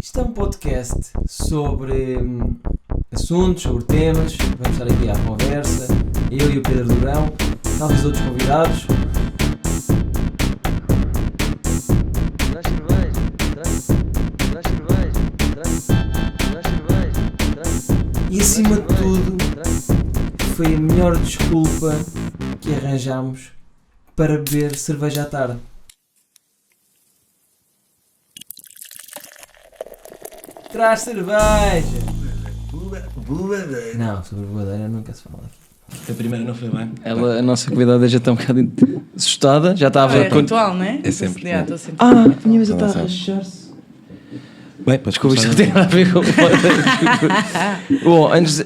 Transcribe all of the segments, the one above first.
Isto é um podcast sobre assuntos, sobre temas. Vamos estar aqui à conversa, eu e o Pedro Durão, talvez outros convidados. Traz cerveja, traz cerveja. E acima de tudo, foi a melhor desculpa que arranjámos para beber cerveja à tarde. Traz cerveja! Não, sobre boadeira nunca se fala aqui. A primeira não foi bem. A nossa convidada já está um bocado assustada, já estava... É ritual, não é? É sempre. Estou sempre. Ah, a minha mesa Tá está a bem, rachar-se. Bem, podes Desculpa, isto começar. não tem nada a ver com... Bom, antes...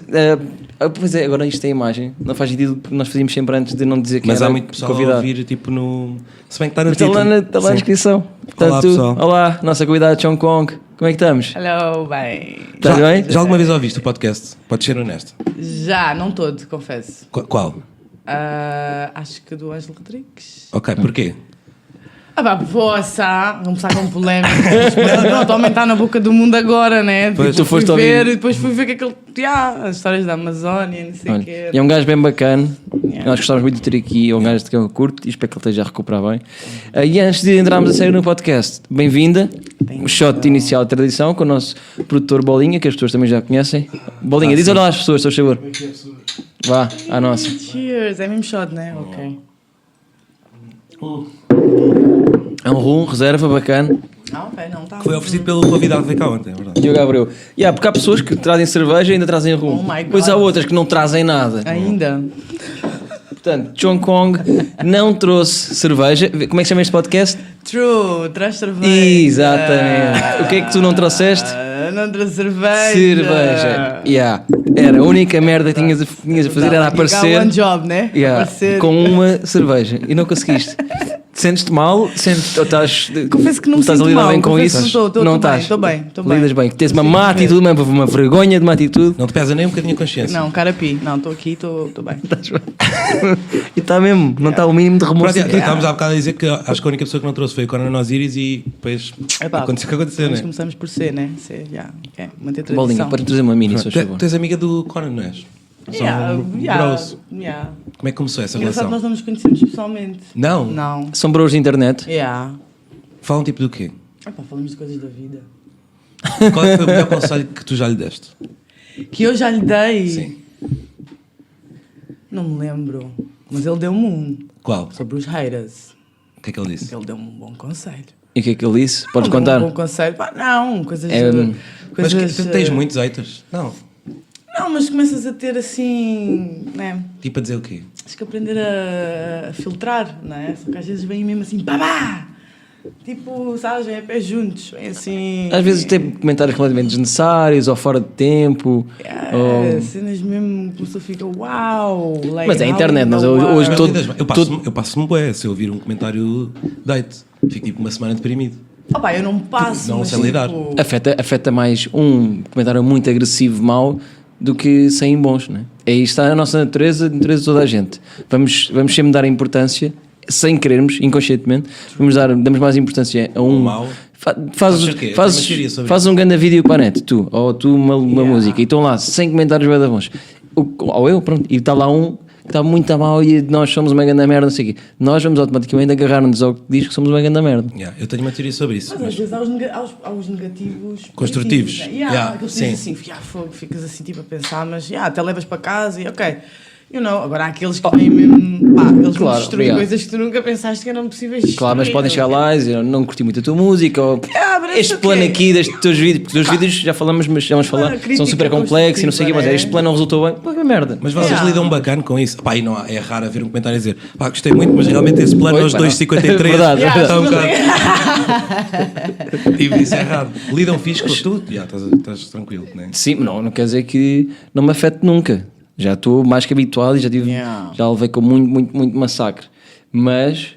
pois é, agora isto é a imagem. Não faz sentido porque nós fazíamos sempre antes de não dizer que Mas era há muito pessoal convidado. a ouvir, tipo, no... Se bem que está no Mas está título. lá na Sim. descrição. Olá, pessoal. Olá, nossa convidada de Hong Kong. Como é que estamos? Hello, bem. Estás bem? Já alguma vez ouviste o podcast? Podes ser honesto. Já, não todo, confesso. Qual? Acho que do Ângelo Rodrigues. Ok, porquê? Vossa, vamos começar com polémicas. Pronto, aumentar na boca do mundo agora, né? Pois, tu foste fui ouvir. ver, e depois fui ver que aquele. As histórias da Amazónia, não sei o Olha, quê. e é um gajo bem bacana. Yeah. Nós gostávamos muito de ter aqui. É um gajo que eu curto e espero que ele esteja a recuperar bem. E antes de entrarmos a sério no podcast, bem-vinda. O shot inicial de tradição com o nosso produtor Bolinha, que as pessoas também já conhecem. Bolinha, diz olá às pessoas, por favor. Vá, à nossa. Cheers, é mesmo shot, né? Ok. É um rum, reserva, bacana. Ok, não, tá. Foi oferecido pelo convidado que veio cá ontem, é verdade. Diogo Abreu. Porque há pessoas que trazem cerveja e ainda trazem rum. Oh my Depois há God. outras que não trazem nada. Ainda. Portanto, Hong Kong não trouxe cerveja. Como é que chama este podcast? True, traz cerveja. Exatamente. O que é que tu não trouxeste? Não trouxe cerveja. Cerveja. Era a única merda que tinhas a fazer era aparecer One job, né? Aparecer. com uma cerveja e não conseguiste. Sentes-te mal? Ou estás, Confesso que não me estás a sinto lidar mal, bem com confesso isso? que estou não bem, estás? estou bem, estou bem. Lidas bem. Tens uma Consigo má ver. atitude, uma vergonha de uma atitude. Não te pesa nem um bocadinho a consciência. Não, carapi. Não, estou aqui, estou bem. E está mesmo, não está o mínimo de remorso. Pronto, estávamos há bocado a dizer que acho que a única pessoa que não trouxe foi o Conan Osiris e depois aconteceu o que aconteceu, Nós né? começamos por ser, né? Ser, okay. Manter a tradição. Bolinha, para trazer uma mini, se faz Tu favor. és amiga do Conan, não és? Bros. Como é que começou essa Engraçado relação? que nós não nos conhecemos pessoalmente. Não? Não. São bros de internet. Falam tipo do quê? Falamos de coisas da vida. Qual é que foi o melhor conselho que tu já lhe deste? Que eu já lhe dei. Sim. Não me lembro. Mas ele deu-me um. Qual? Sobre os haters. O que é que ele disse? Ele deu-me um bom conselho. E o que é que ele disse? Podes Não deu-me contar? Um bom conselho. Não, coisas... Mas coisas tu tens muitos haters? Não. Não, mas começas a ter assim, né? Tipo a dizer o quê? Tens que aprender a filtrar, não é? Só que às vezes vem mesmo assim, babá! Tipo, sabes, vem a pé juntos, vem assim... Às vezes tem comentários completamente desnecessários ou fora de tempo. Cenas mesmo que a pessoa fica, uau! Like, Mas é a internet, mas how in the hoje world? todo- Eu passo-me bué se eu ouvir um comentário date. Fico tipo uma semana deprimido. Opa, eu não passo, Não mas sei lidar. tipo... afeta mais um comentário muito agressivo, mau, do que 100 bons, não é? Aí está a nossa natureza, a natureza de toda a gente. Vamos sempre dar importância, sem querermos, inconscientemente, damos mais importância a um... mau. Fazes Sabes o quê? Eu tenho uma teoria sobre um grande vídeo para a net, tu, ou tu uma música, e estão lá 100 comentários bem bons. Ou eu, pronto, e está lá um que está muito a mal e nós somos uma grande merda, não sei o quê. Nós vamos automaticamente agarrar-nos ao que diz que somos uma grande merda. Eu tenho uma teoria sobre isso. Mas às vezes há os negativos... Construtivos. positivos, né? Aqueles sim. dizem assim, fogo, ficas assim tipo a pensar, mas até levas para casa e ok... Agora há aqueles que vêm mesmo, eles vão destruir coisas que tu nunca pensaste que eram possíveis destruir. Claro, mas podem chegar lá e dizer, não curti muito a tua música, ou mas este o plano quê? aqui destes teus vídeos, porque os teus vídeos já falamos, mas já vamos falar, crítica são super complexos e não sei o quê, mas construtiva, este plano não resultou bem, pô, que merda. Mas vocês lidam bacana com isso? Pá, e não é raro haver um comentário a dizer gostei muito, mas realmente esse plano aos 2,53 Verdade, está um verdade. bocado... Tipo, isso é raro. Lidam fixe com tudo? Estás tranquilo, não é? Sim, não quer dizer que não me afete nunca. Já estou mais que habituado e já levei com muito massacre. Mas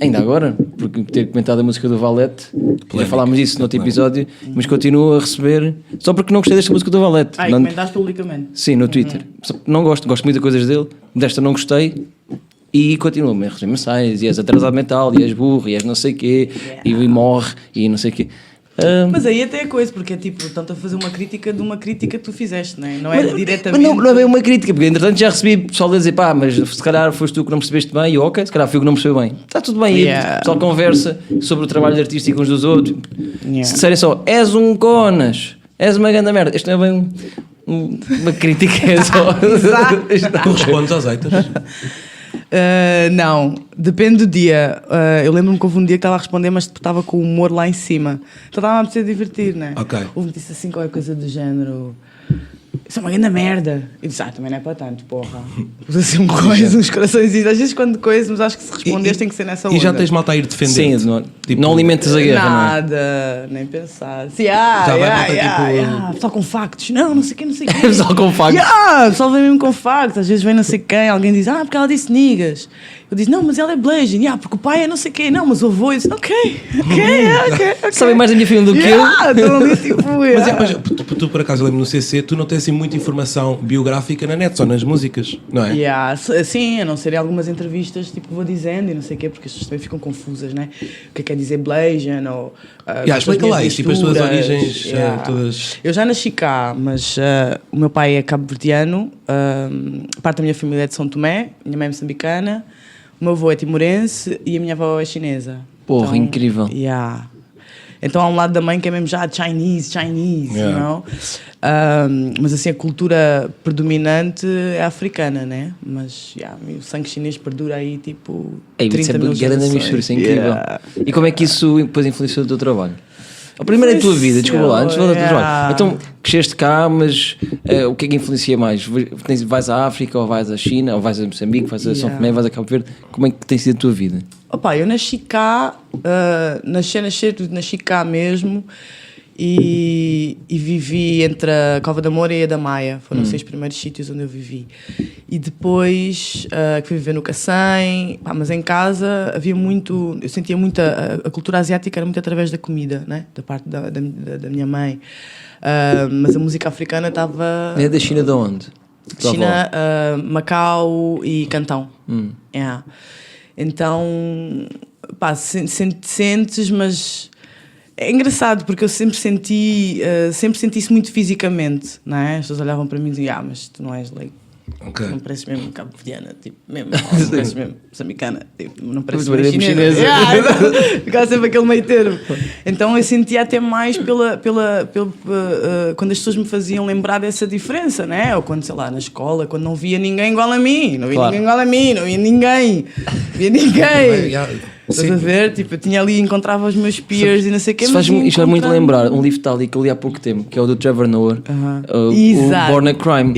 ainda agora, porque ter comentado a música do Valete, já falámos disso no outro episódio, mas continuo a receber, só porque não gostei desta música do Valete. E comentaste publicamente. Sim, no Twitter. Não gosto muito de coisas dele, desta não gostei. E continuo a receber mensagens, e és atrasado mental, e és burro, e és não sei o quê, e morre, e não sei o quê. Mas aí até é coisa, porque é tipo, estão-te a fazer uma crítica de uma crítica que tu fizeste, não é? Não é diretamente. Mas não é bem uma crítica, porque entretanto já recebi pessoal a dizer, pá, mas se calhar foste tu que não percebeste bem, e eu, ok, se calhar fui eu que não percebi bem. Está tudo bem, e o pessoal conversa sobre o trabalho artístico uns dos outros. Se disserem só, és um conas, és uma grande merda, isto não é bem uma crítica, é só. Tu respondes aos haters? Não, depende do dia. Eu lembro-me que houve um dia que estava a responder, mas estava com o humor lá em cima. Então estava a me divertir, né? Ok. Houve-me disse assim qualquer coisa do género. Isso é uma grande merda. E disse, também não é para tanto, porra. Pus assim uns corações. Às vezes quando coisa, mas acho que se responderes tem que ser nessa onda. E já tens malta a ir defender? Sim, não alimentas a guerra, nada, nem pensar. Sim, pessoal com factos. Não sei quem, não sei quem. Pessoal com factos. Pessoal vem mesmo com factos. Às vezes vem não sei quem, alguém diz, porque ela disse niggas. Eu disse, não, mas ela é Blasian. Porque o pai é não sei quem. Não, mas o avô. Eu disse, ok. Sabem mais da minha filha do que eu? Estão ali tipo, Mas tu, por acaso, eu lembro no CC, tu não tens assim muita informação biográfica na net, só nas músicas, não é? Sim, a não ser em algumas entrevistas, tipo, vou dizendo e não sei o quê, porque as pessoas também ficam confusas, né? O que quer dizer Blasian ou... explica lá isso, tipo as tuas origens todas... Eu já nasci cá, mas o meu pai é cabo-verdiano, parte da minha família é de São Tomé, minha mãe é moçambicana, o meu avô é timorense e a minha avó é chinesa. Porra, então, incrível. Então há um lado da mãe que é mesmo já Chinese, you know? Mas assim, a cultura predominante é africana, né? Mas o sangue chinês perdura aí tipo 30 mil gerações. Isso é incrível. E como é que isso depois influenciou o teu trabalho? A primeira é a tua vida, desculpa lá, antes de falar do teu trabalho. Então, cresceste cá, mas o que é que influencia mais? Vais à África, ou vais à China, ou vais a Moçambique, vais a São Tomé, vais a Cabo Verde? Como é que tem sido a tua vida? Eu nasci cá, nasci cá mesmo e vivi entre a Cova da Moura e a da Maia. Foram os 6 primeiros sítios onde eu vivi. E depois que fui viver no Cacém, mas em casa havia muito, eu sentia muito, a cultura asiática era muito através da comida, né? Da parte da minha mãe. Mas a música africana estava... É da China de onde? China, Macau e Cantão. Então, sentes, mas é engraçado porque eu sempre senti isso muito fisicamente, não é? As pessoas olhavam para mim e diziam, mas tu não és leigo. Okay. Não pareces mesmo cabo-verdiana, tipo, mesmo, não pareces mesmo moçambicana, tipo, não pareces mesmo chinesa. Ficava sempre aquele meio termo. Então eu sentia até mais quando as pessoas me faziam lembrar dessa diferença, né? Ou quando, sei lá, na escola, quando não via ninguém igual a mim, não via ninguém. Estás a ver? Tipo, eu tinha ali, encontrava os meus peers e não sei o quê. Isto faz muito lembrar um livro tal que eu li há pouco tempo, que é o do Trevor Noah, o Born a Crime.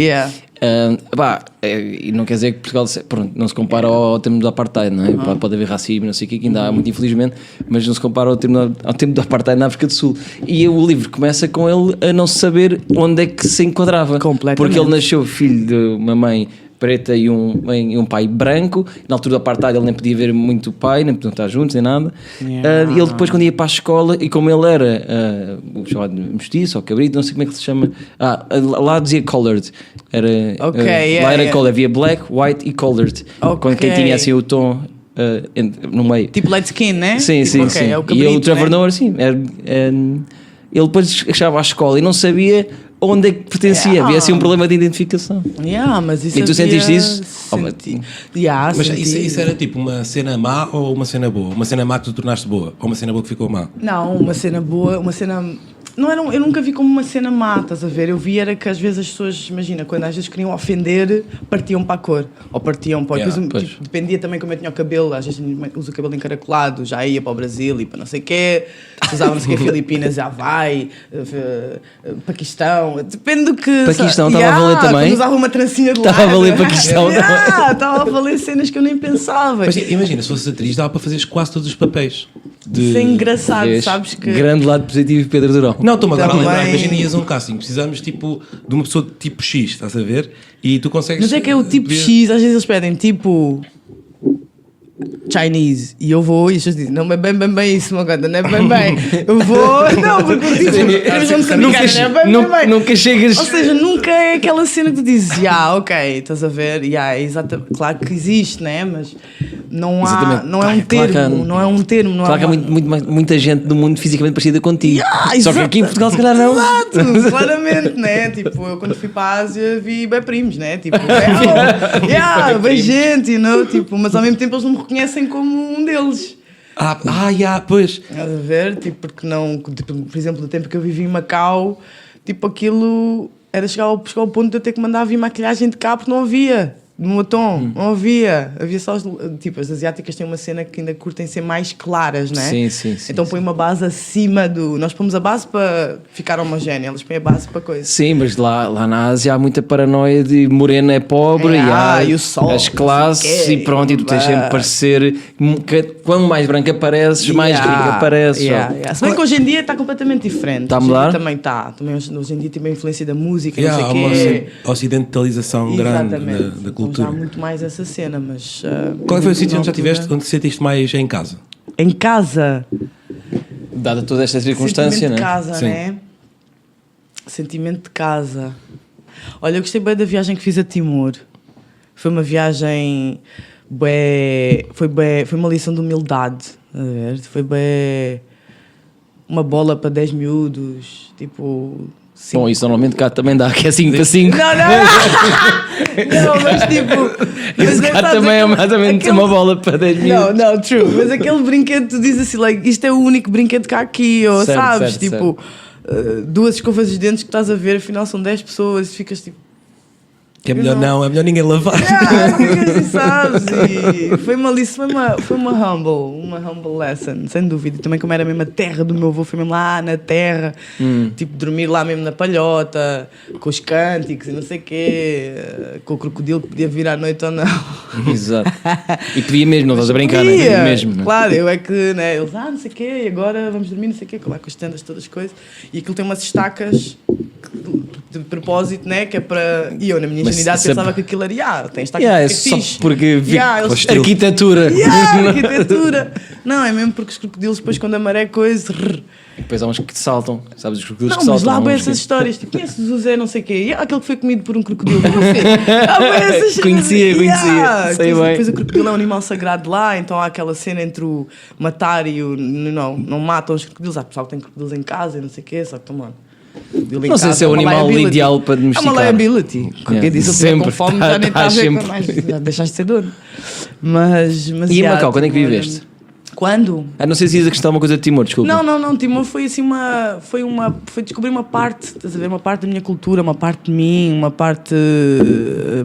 E não quer dizer que Portugal não se compara ao tempo do apartheid, não é? Pode haver racismo, não sei o que ainda há muito, infelizmente, mas não se compara ao tempo do apartheid na África do Sul. E o livro começa com ele a não saber onde é que se enquadrava, porque ele nasceu filho de uma mãe preta e um pai branco. Na altura do apartheid ele nem podia ver muito o pai, nem podia estar juntos, nem nada. E ele depois, quando ia para a escola, e como ele era o chamado mestiço ou cabrito, não sei como é que se chama, lá dizia colored, lá era colored, havia black, white e colored, quando quem tinha assim o tom no meio, tipo light skin, né? Sim. É o cabrito, e o Trevor Noah, sim, ele depois chegava à escola e não sabia onde é que pertencia. Havia assim um problema de identificação. Mas isso e tu sentiste isso? Mas isso era tipo uma cena má ou uma cena boa? Uma cena má que tu tornaste boa? Ou uma cena boa que ficou má? Não, uma cena boa, uma cena... Não era, eu nunca vi como uma cena má, estás a ver? Eu vi era que às vezes as pessoas, imagina, quando às vezes queriam ofender, partiam para a cor. Ou partiam para... Depois, dependia também como eu tinha o cabelo. Às vezes uso o cabelo encaracolado, já ia para o Brasil e para não sei o quê. Usava não sei o quê, Filipinas, já vai. Paquistão, depende do que... Paquistão estava a valer também? Usava uma trancinha de lado. Estava a valer Paquistão. Estava a valer cenas que eu nem pensava. Mas imagina, se fosse atriz, dava para fazeres quase todos os papéis. Isso é engraçado, sabes que... Grande lado positivo, Pedro Durão. Não, estou-me agora a lembrar. Imagina, ias a um casting, precisamos tipo de uma pessoa de tipo X, estás a ver? E tu consegues... Mas é que é o tipo X, às vezes eles pedem tipo... Chinese, e eu vou e as pessoas dizem, não é bem isso, meu gata, não é bem. Eu vou, não, porque eu digo, nunca chegas. Ou seja, nunca é aquela cena que tu dizes, ok, estás a ver, é exatamente, claro que existe, né? Mas não há, não é um termo, não é um termo. Claro que há muita gente do mundo fisicamente parecida contigo. Só que aqui em Portugal se calhar não. Exato, claramente, né? Tipo, eu quando fui para a Ásia vi bem primos, né? Tipo, bem gente, you know? Tipo, mas ao mesmo tempo eles não me reconhecem como um deles. Pois. Estás a ver? Tipo, porque não, tipo, por exemplo, no tempo que eu vivi em Macau, tipo, aquilo era chegar ao ponto de eu ter que mandar vir maquilhagem de cá porque não havia. No meu tom, não havia só tipo, as asiáticas têm uma cena que ainda curtem ser mais claras, né? Sim. Então põe uma base acima do. Nós pomos a base para ficar homogéneo, elas põem a base para coisa. Sim, mas lá na Ásia há muita paranoia de morena é pobre e o sol, as classes e pronto, e tu tens sempre de parecer. Quanto mais branca apareces, mais rica apareces. Se bem que hoje em dia está completamente diferente. Está a mudar? Também está. Também hoje em dia tem uma influência da música, não sei Há o quê. uma ocidentalização grande da cultura. Já há muito mais essa cena, mas... Qual foi o sítio onde já estiveste, onde te sentiste mais em casa? Em casa? Dada toda esta circunstância, Sentimento né? de casa, Sim. né? Sentimento de casa. Olha, eu gostei bem da viagem que fiz a Timor. Foi uma viagem... Foi uma lição de humildade. A ver? Foi bem... Uma bola para 10 miúdos. Tipo... Bom, isso normalmente cá também dá, que é 5 para 5. Não, mas tipo... Esse cá também é mais ou menos uma bola para 10 minutos. Não, true. Mas aquele brinquedo, tu dizes assim, like, isto é o único brinquedo que há aqui, ou Certo, sabes? certo, Tipo, duas escovas de dentes que estás a ver, afinal são 10 pessoas e ficas tipo... Que é melhor é melhor ninguém lavar. Ficas assim, sabes? E foi uma lição, foi uma humble lesson, sem dúvida. E também como era mesmo a terra do meu avô, foi mesmo lá na terra, tipo dormir lá mesmo na palhota, com os cânticos e não sei o quê, com o crocodilo que podia vir à noite ou não. Exato. E podia mesmo, não estás a brincar, Podia, né? Mesmo, né? claro, eu é que, né, eles, não sei o quê, e agora vamos dormir, não sei o quê, lá com as tendas, todas as coisas. E aquilo tem umas estacas de propósito, né, que é para... E eu, na minha ingenuidade, pensava que aquilo era, tem estacas é que é só fixe. porque eles... arquitetura. Arquitetura. Não, é mesmo porque os crocodilos depois quando a maré coisa... E depois há uns que te saltam, sabes, os crocodilos que Não, mas saltam. lá há essas histórias, tipo, conheces o Zé não sei o quê, aquele que foi comido por um crocodilo, essas Conhecia, sei bem. Depois o crocodilo é um animal sagrado lá, então há aquela cena entre o matar e o... Não matam os crocodilos, há pessoal que tem crocodilos em casa e não sei o quê, só que, mano... Não sei se é o animal ideal para domesticar. É uma liability. Quem disse eu sempre com fome já nem está a ver com mais. Já deixaste de ser dono. Mas e em Macau, quando é que viveste? Quando? Não sei se ia acrescentar uma coisa de Timor, desculpa. Não, Timor foi assim foi descobrir uma parte, estás a ver, uma parte da minha cultura, uma parte de mim, uma parte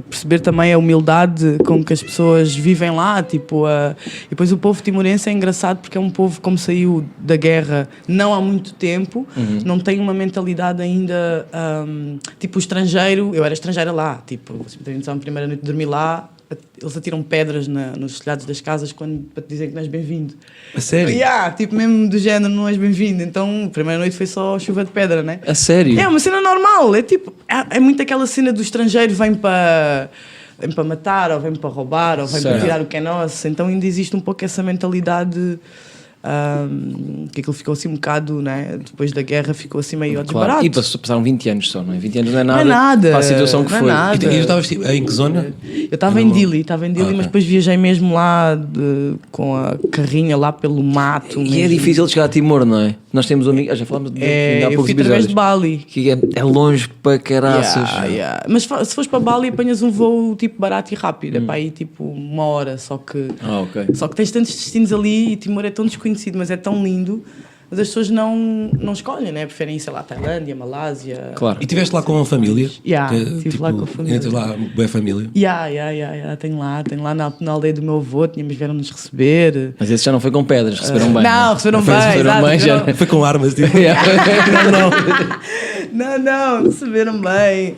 perceber também a humildade com que as pessoas vivem lá, tipo, e depois o povo timorense é engraçado porque é um povo como saiu da guerra não há muito tempo, não tem uma mentalidade ainda, tipo o estrangeiro, eu era estrangeira lá, tipo, a primeira noite de dormir lá, eles atiram pedras nos telhados das casas para te dizer que não és bem-vindo. A sério? Tipo mesmo do género, não és bem-vindo. Então, a primeira noite foi só chuva de pedra, né? A sério? É uma cena normal. É tipo, é muito aquela cena do estrangeiro vem para matar, ou vem para roubar, ou vem para tirar o que é nosso. Então ainda existe um pouco essa mentalidade... que aquilo ficou assim um bocado, né? Depois da guerra ficou assim meio desbarato. E passaram 20 anos só, não é? 20 anos não é nada, não é nada para a situação que não foi. É nada. E estavas em que zona? Eu estava em Dili, mas depois viajei mesmo lá com a carrinha lá pelo mato. E é difícil de chegar a Timor, não é? Nós temos um amigo, já falámos de há poucos eu fui através de Bali. Que é longe para caraças. Mas se fores para Bali apanhas um voo tipo barato e rápido, é para aí tipo 1 hora, só que tens tantos destinos ali e Timor é tão desconhecido, mas é tão lindo, mas as pessoas não escolhem, né? Preferem ir, sei lá, Tailândia, Malásia. Claro. E estiveste lá com a família? Estive lá com a família. Entras lá, boa família? Tenho lá na aldeia do meu avô, vieram-nos receber. Mas esse já não foi com pedras, receberam bem. Não, receberam bem. Já. Foi com armas, tipo. Não, receberam bem.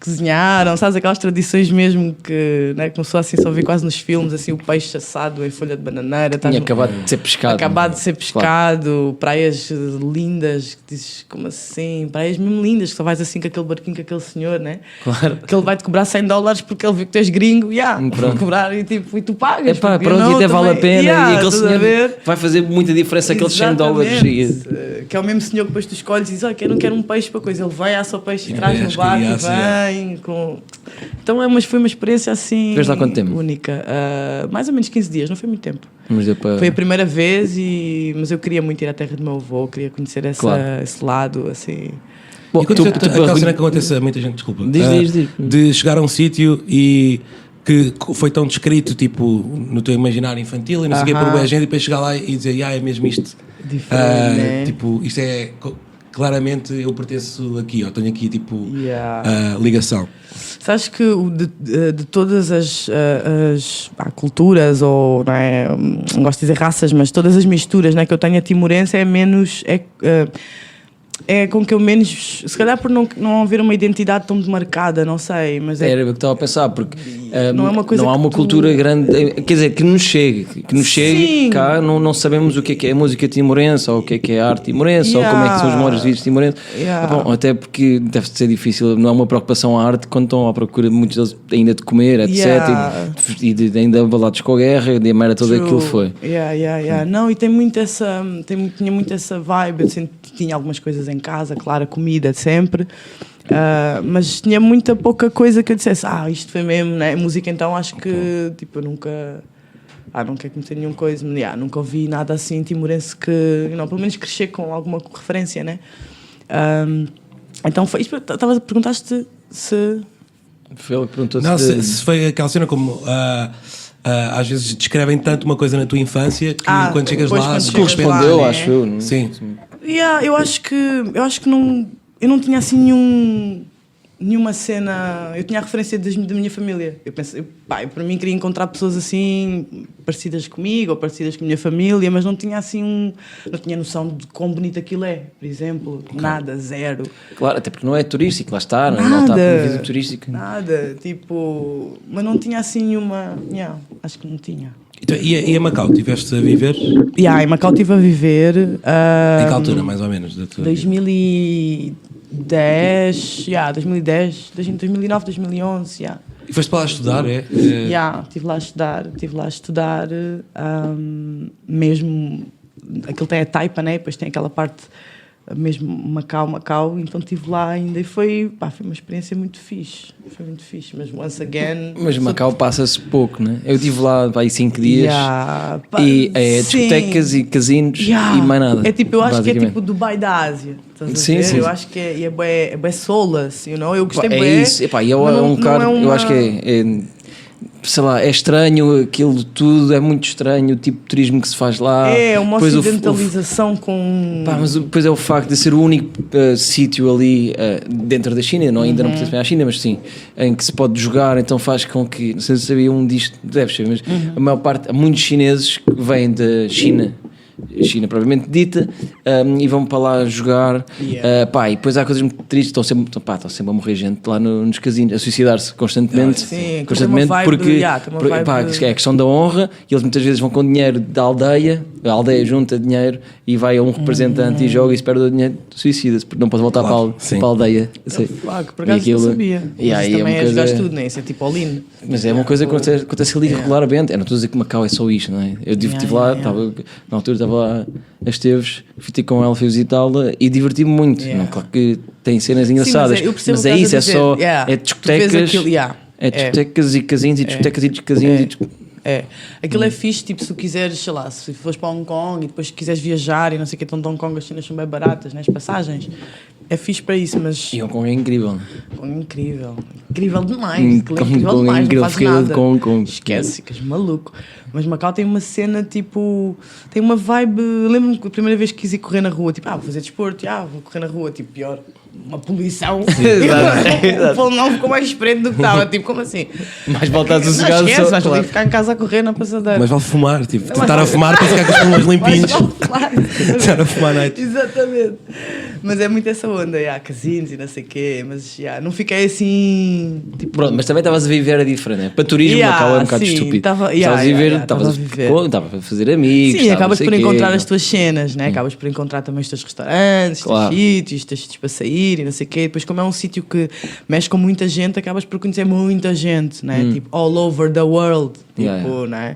cozinharam, sabes, aquelas tradições mesmo que, né, começou assim, só vi quase nos filmes, assim, o peixe assado em folha de bananeira. Tinha acabado de ser pescado. Acabado de ser pescado, praias lindas, que dizes, como assim? Praias mesmo lindas, que só vais assim com aquele barquinho com aquele senhor, né? Claro. Que ele vai-te cobrar $100 porque ele viu que tu és gringo, vou cobrar e tipo, e tu pagas. Epá, porque pronto, não, e até vale a também- pena. Yeah, e aquele estás a senhor ver? vai fazer muita diferença, aqueles $100. Exatamente. Que é o mesmo senhor que depois tu escolhes e diz, eu não quero um peixe para coisa. Ele vai, assa o peixe e traz no as barco e crianças, vem. Então foi uma experiência assim Tiveste lá quanto tempo? única. Mais ou menos 15 dias, não foi muito tempo. Mas deu para... Foi a primeira vez, mas eu queria muito ir à terra do meu avô, queria conhecer Claro. esse lado, assim. E aconteceu aquela cena que acontece a muita gente, desculpa. Diz. De chegar a um sítio e que foi tão descrito, tipo, no teu imaginário infantil e não sei o quê, por boa gente, e depois chegar lá e dizer, é mesmo isto. Diferente, né? Tipo, isto é... Claramente eu pertenço aqui, ou tenho aqui, tipo, Yeah. ligação. Sabes que de todas as culturas, ou não é, não gosto de dizer raças, mas todas as misturas, né, que eu tenho, a timorense é menos... É com que eu menos... Se calhar por não haver uma identidade tão demarcada, não sei, mas é... Era o que estava a pensar, porque Não é uma coisa não há que uma tu- cultura grande, quer dizer, que nos chegue Sim. cá, não sabemos o que é a música timorense, ou o que é a arte timorense, ou como é que são os memórias de vida timorense. Yeah. Bom, até porque deve ser difícil, não há uma preocupação à arte quando estão à procura, muitos deles ainda de comer, etc. Yeah. E de ainda abalados com a guerra, e a merda toda True. aquilo foi. Não, e tem muito tinha muito essa vibe. Eu tinha algumas coisas em casa, claro, a comida sempre, mas tinha muita pouca coisa que eu dissesse, isto foi mesmo, né? Música, então acho que tipo, eu nunca quero conhecer nenhuma coisa, nunca ouvi nada assim timorense que, pelo menos crescer com alguma referência, né? Então foi isto. Estavas a perguntar-te se. Foi ele que perguntou Não, se foi aquela cena como... às vezes descrevem tanto uma coisa na tua infância que quando chegas depois lá... quando chegas correspondeu, lá, né? acho eu. Não? Sim. Eu acho que não, eu não tinha assim nenhuma cena. Eu tinha a referência da minha família. Eu pensei, eu para mim queria encontrar pessoas assim parecidas comigo ou parecidas com a minha família, mas não tinha assim não tinha noção de quão bonito aquilo é, por exemplo. Nada, zero. Claro, até porque não é turístico, lá está, não Nada. está promovido turístico. Nada, tipo, mas não tinha assim nenhuma. Acho que não tinha. Então, e a Macau, estiveste a viver? Em Macau estive a viver. Em que altura, mais ou menos? Da tua... 2010, 2009, 2011, E foste para lá estudar, é? estive lá a estudar, mesmo, aquilo tem a taipa, né? Depois tem aquela parte mesmo Macau, então estive lá ainda e foi uma experiência muito fixe, mas once again... Mas Macau passa-se pouco, né? Eu estive lá aí 5 dias e é discotecas e casinos e mais nada. É tipo, eu acho que é tipo Dubai da Ásia, estás a Sim, ver? sim. Eu acho que é bué solas, eu gostei É bué. isso, epá, e é mas um não cara, é uma- eu acho que sei lá, é estranho aquilo tudo, é muito estranho o tipo de turismo que se faz lá. É uma Depois ocidentalização com... mas depois é o facto de ser o único sítio ali dentro da China, ainda não pertence bem à China, mas sim, em que se pode jogar, então faz com que, não sei se sabiam disto, deve ser, mas a maior parte, há muitos chineses que vêm da China propriamente dita, e vão para lá jogar. E depois há coisas muito tristes, estão sempre a morrer gente lá nos casinos, a suicidar-se constantemente, Sim, constantemente tem uma vibe, porque tem uma vibe é a questão da honra, e eles muitas vezes vão com dinheiro da aldeia, a aldeia junta dinheiro e vai a um representante e joga e se perde o dinheiro, suicida-se, porque não pode voltar para a aldeia. Por acaso não sabia. E aí Isso é uma também é coisa... jogar tudo, né? Isso é tipo all-in. Mas é uma coisa que acontece ali regularmente. Eu não estou a dizer que Macau é só isto, não é? Eu estive lá, na altura estava lá a Esteves, fui ter com ela, fui visitá-la e diverti-me muito. Não, claro que tem cenas engraçadas, Sim, mas é isso, é só é discotecas, é discotecas e casinos e discotecas e casinos. Aquilo é fixe, tipo, se tu quiseres, sei lá, se fores para Hong Kong e depois quiseres viajar e não sei o que, então de Hong Kong as cenas são bem baratas, né? As passagens. É fixe para isso, mas... E Hong Kong é incrível. Incrível demais. Incrível Não incrível, faz fiquei nada. com Hong Kong. Esquece, ficas maluco. Mas Macau tem uma cena, tipo... Tem uma vibe... Lembro-me que a primeira vez que quis ir correr na rua, tipo, vou fazer desporto, vou correr na rua, tipo, pior. uma poluição. Exato. O pulmão ficou mais preto do que estava. Tipo, como assim? Mais voltado Não sossegado. esquece, só, vais claro. ali ficar em casa a correr na passadeira. Mas vale fumar, tipo, tentar a fumar para ficar com os pulmões limpinhos. Tentar a fumar à noite. Exatamente. Mas é muito essa onda, casinos e não sei o quê. Mas não fiquei assim. Tipo, Pronto, mas também estavas a viver a diferente, né? Para turismo, Macau é um bocado sim, estúpido. Estavas a viver, estava a viver. Estavas a fazer amigos. Sim, estava acabas não sei por quê, encontrar não. as tuas cenas, né? Acabas por encontrar também os teus restaurantes, Claro. os teus sítios, os teus sítios para sair e não sei o quê. Depois, como é um sítio que mexe com muita gente, acabas por conhecer muita gente, né? Tipo, all over the world. Tipo, Yeah. né?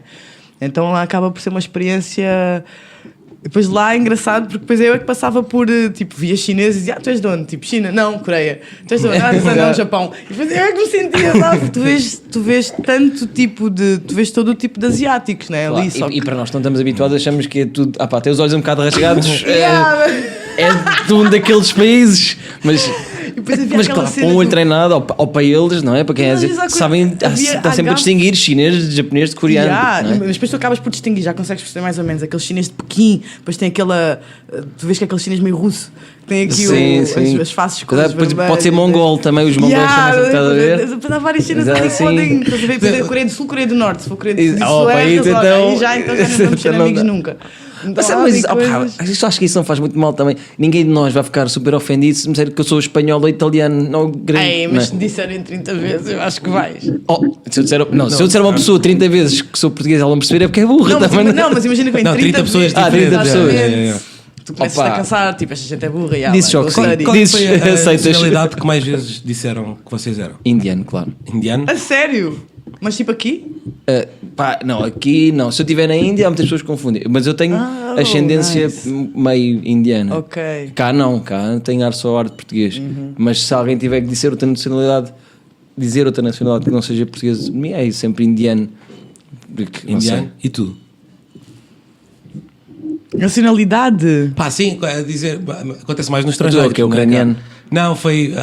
Então lá acaba por ser uma experiência. Depois lá é engraçado porque depois eu é que passava por, tipo, via chineses e dizia, tu és de onde? Tipo, China? Não, Coreia. Tu és de onde? Não, Japão. E depois eu é que me sentia, sabe? Tu vês tanto tipo de... Tu vês todo o tipo de asiáticos, né? Claro, Ali, só e para nós que não estamos habituados, achamos que é tudo. Ah pá, tem os olhos um bocado rasgados. Yeah, É de um daqueles países. Mas depois havia mas aquela claro, cena para um olho do- treinado, ou para eles, não é? Para quem é Mas asiático, exato, sabem, havia está sempre a H- distinguir chinês de japonês de coreano. Yeah, não é? mas depois tu acabas por distinguir, já consegues perceber mais ou menos aquele chinês de Pequim, depois tem aquela. Tu vês que é aquele chinês meio russo, que tem aqui Sim, sim. as faces com Depois pode ser mongol também, os mongols também, estás a ver? Depois há várias cenas Exato, ali que sim. podem. Estás a ver? Depois é Coreia do Sul, Coreia do Norte. Se for Coreia do Sul, Oh, pá, isso então- aí já então já não vamos ser Não amigos dá. nunca. Então, Mas, há mas ali opá, coisas- eu acho que isso não faz muito mal também. Ninguém de nós vai ficar super ofendido se me disser que eu sou espanhol ou italiano. Não, grande, Ei, não mas é? se disserem 30 vezes, eu acho que vais. Oh, se eu disser a uma pessoa 30 vezes que sou português, ela não perceber é porque é burra Não, mas, também. não, mas imagina que vem Não, 30 30 pessoas vezes. diferentes. 30 pessoas. Exatamente. Tu começas Opa. a cansar, tipo, esta gente é burra. já, Dizes vai, só que vou sim. study. Qual Dizes, foi a aceitas. nacionalidade que mais vezes disseram que vocês eram? Indiano, claro. Indiano? A sério? Mas tipo aqui? Pá, não, aqui não. Se eu estiver na Índia, há muitas pessoas que confundem. Mas eu tenho Oh, ascendência nice. meio indiana. Ok. Cá não, cá tenho só ar de português. Mas se alguém tiver que dizer outra nacionalidade que não seja português, é sempre indiano. Porque, não sei. Indiano? E tu? Nacionalidade? Pá, sim, é dizer, acontece mais no Tu estrangeiro. é que é não cá. ucraniano. Não,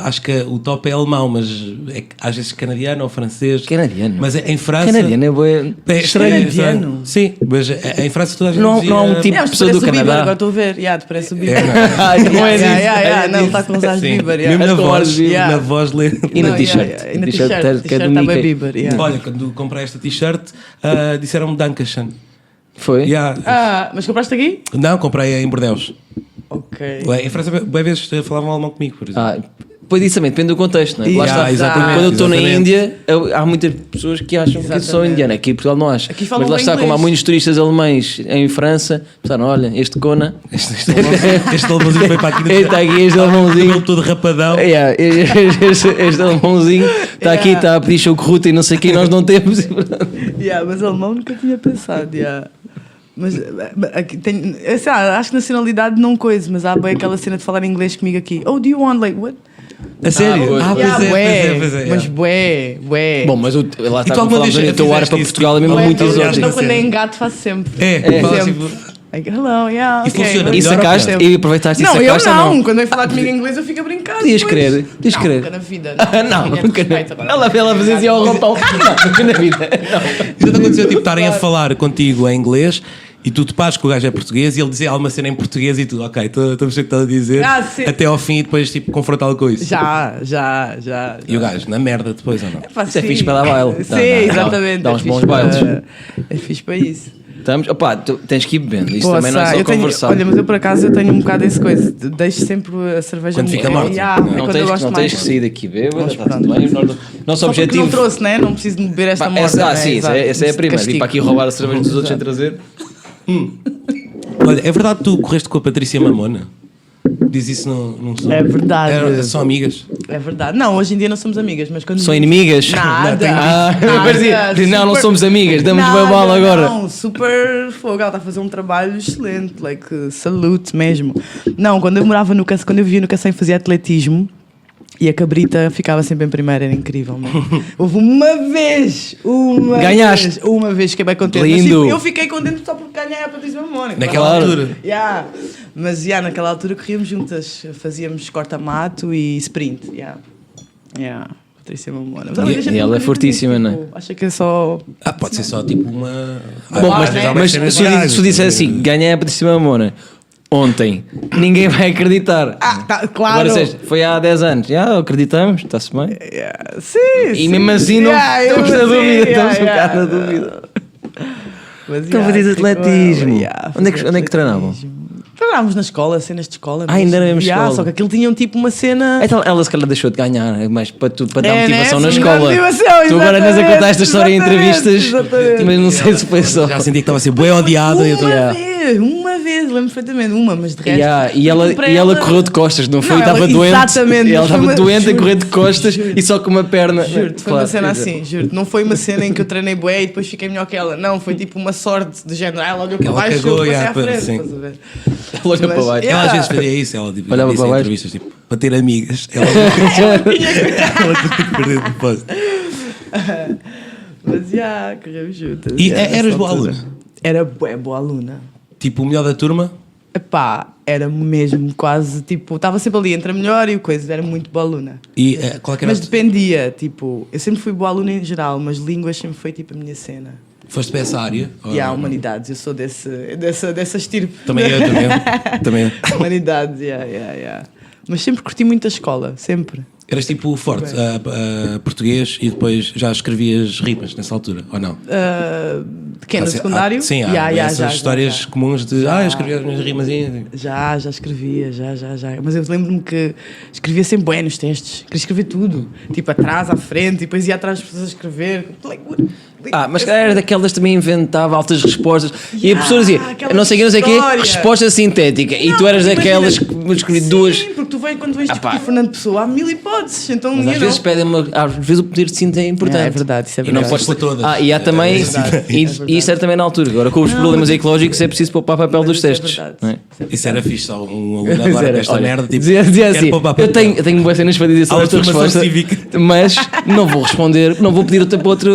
acho que o top é alemão, mas é às vezes canadiano ou francês. Canadiano. Mas em França. Canadiano é bué. Canadiano? Sim, mas em França toda a gente Não- dizia, não há um tipo- Mas pessoa parece do o Bieber, Canadá. agora estou a ver. Te parece o Bieber. Ai, não é disso. Não, está com os as sim, Bieber. mesmo na És com voz, ar de Bieber. na voz ler. E na Não, t-shirt. E na T-shirt t-shirt. que é do T-shirt está bem Mickey. Bieber. yeah. Olha, quando comprei esta t-shirt, disseram-me Dankeschön. Foi? Yeah. Mas compraste aqui? Não, comprei em Bordeus. Ok. Em França, bem vezes falavam alemão comigo, por exemplo. Pois isso também depende do contexto, não é? Lá Yeah, está. exatamente, Quando eu estou na exatamente. Índia, há muitas pessoas que acham que eu sou Exatamente. indiano. Aqui em Portugal não acho. Aqui falam Mas lá bem está, como há inglês. muitos turistas alemães em França, pensaram: olha, este Kona, Este alemãozinho veio para aqui no está aqui este alemãozinho. cabelo todo rapadão. Yeah, este alemãozinho está aqui, está a pedir chocorruta e não sei o que, e nós não temos. Mas alemão nunca tinha pensado. Mas aqui tem, sei lá, acho que nacionalidade não coisa, mas há bem aquela cena de falar inglês comigo aqui. Oh, do you want like what? A sério? pois. Pois é. Mas bué. Bom, mas lá está, tu alguma como vez falámos, o teu ar fizeste para isso? Portugal é mesmo Bué, muito então, exótico. então quando é em gato faço sempre. Fala Sempre. assim, Like, hello, yeah, E ok. funciona. E Melhor sacaste, ou e aproveitaste e Não, eu sacaste ou não. não? Quando eu falar comigo em inglês eu fico a brincar. Podias depois. crer, podias Não, crer. nunca na vida. Não, Ninguém nunca. respeita agora. Ela fazia assim ao rompão. Não, nunca na vida. já te aconteceu tipo, estarem a falar contigo em inglês e tu te pares que o gajo é português e ele dizer alguma cena em português e tu, ok, estou a perceber o que estás a dizer, Sim. até ao fim e depois tipo, confrontá-lo com isso. Já. E o gajo, na merda depois ou não? Pá, Isso é sim. fixe para dar baile. Sim, Dá exatamente. uns é bons fixe bailes. É fixe para isso. Estamos, opá, tu tens que ir bebendo. Isto Poça, também não é só eu tenho, conversar. olha, mas eu por acaso eu tenho um bocado esse coisa. Deixo sempre a cerveja Quando fica morto. É não quando eu tens, gosto não mais. tens que sair daqui bêbada, Mas está pronto. tudo bem. Nosso Só porque objetivo. não trouxe, né? Não preciso de beber esta Pá, morta. essa, né? sim, Exato. essa é a primeira. Vir Castigo. para aqui roubar a cerveja dos outros sem trazer. Olha, é verdade que tu correste com a Patrícia Mamona? Diz isso num som. É verdade. São amigas? É verdade. Não, hoje em dia não somos amigas, mas quando. São inimigas? Nada. Não, não super- somos amigas, damos bem mal agora. Não, super fogo. Ela está a fazer um trabalho excelente, like, salute mesmo. Não, quando eu morava no Cacém, quando eu vivia no Cacém, fazia atletismo. E a cabrita ficava sempre em primeiro, era incrível, mesmo. Houve Ganhaste. uma vez fiquei bem contente. Lindo. Mas, tipo, eu fiquei contente só porque ganhei a Patrícia Mamona. Naquela Claro. altura. Mas naquela altura corríamos juntas, fazíamos corta-mato e sprint. Patrícia Mamona. Mas E- a gente e ela não é acredita fortíssima, nisso, não é? tipo, acha que é só. Pode ser só tipo uma. Bom, mas né? se eu dissesse assim, ganhei a Patrícia Mamona, ontem. Ninguém vai acreditar. Tá, claro. Agora, seja, foi há 10 anos. Já acreditamos, está-se bem. Sim, E mesmo assim não estamos na dúvida, estamos um bocado na dúvida. Então fazias atletismo. Onde é que treinavam? Treinávamos na escola, cenas de escola. Ainda na mesma escola. Só que aquilo tinha tipo uma cena... Então ela se calhar deixou de ganhar, mas para dar motivação né? na escola. Motivação, Tu agora andas a contar esta história em entrevistas, exatamente. mas não sei se foi só. Já senti que estava a ser bué odiada. E eu Uma vez, lembro perfeitamente, mas de resto... E ela correu de costas, não foi? Não, Estava ela- doente. exatamente, Ela foi estava uma- doente a juro. correr de costas e só com uma perna. Juro-te, foi uma cena assim, juro-te. Não foi uma cena em que eu treinei bué e depois fiquei melhor que ela. Não, foi tipo uma sorte de género. Ela olhou para Ela baixo e cagou, eu passei já, à frente. sim. Estás a ver? Ela olhou para Mas- baixo. Ela às Yeah. vezes fazia isso, ela tipo, Olhava disse para em baixo. entrevistas, tipo, para ter amigas. Ela tinha que perder de propósito. Mas já, correu juntas. E já, eras nessa boa altura. aluna? Era bué boa aluna. Tipo, o melhor da turma? Epá, era mesmo quase, tipo, estava sempre ali entre a melhor e o coisa, era muito boa aluna. E qual é que era Mas dependia, tipo, eu sempre fui boa aluna em geral, mas línguas sempre foi tipo a minha cena. Foste para essa área? E há humanidades, eu sou dessa estirpe. Também eu. Também eu. Humanidades, yeah. Mas sempre curti muito a escola, sempre. Eras tipo forte, português, e depois já escrevias rimas nessa altura, ou não? De quê? No secundário? Sim, há Yeah, essas já, histórias já. comuns de eu escrevia as minhas rimazinhas. Já escrevia, já. Mas eu lembro-me que escrevia sempre bué nos testes. Queria escrever tudo. Tipo, atrás, à frente, e depois ia atrás das pessoas a escrever. Mas calhar era daquelas que também inventava altas respostas. E a professora dizia, aquela não sei o quê, história. resposta sintética. E tu eras daquelas que me escrevi duas. Sim, porque tu quando vens tipo pá. com o Fernando Pessoa, há 1000 hipóteses. Então, Mas às vezes pedem às vezes o pedir de cinta é importante. É verdade, isso é E não verdade. podes Para todas. E há também. É verdade, E isso era também na altura. Agora, com os problemas ecológicos, é preciso poupar papel dos Isso é testes. verdade. não é? Isso era fixe, só um aluno agora Era, com esta olha, merda. Tipo, dizia quero assim: poupar eu papel. tenho boas cenas para dizer sobre Aula esta de formação resposta, cívica. mas não vou responder, não vou pedir outra para outra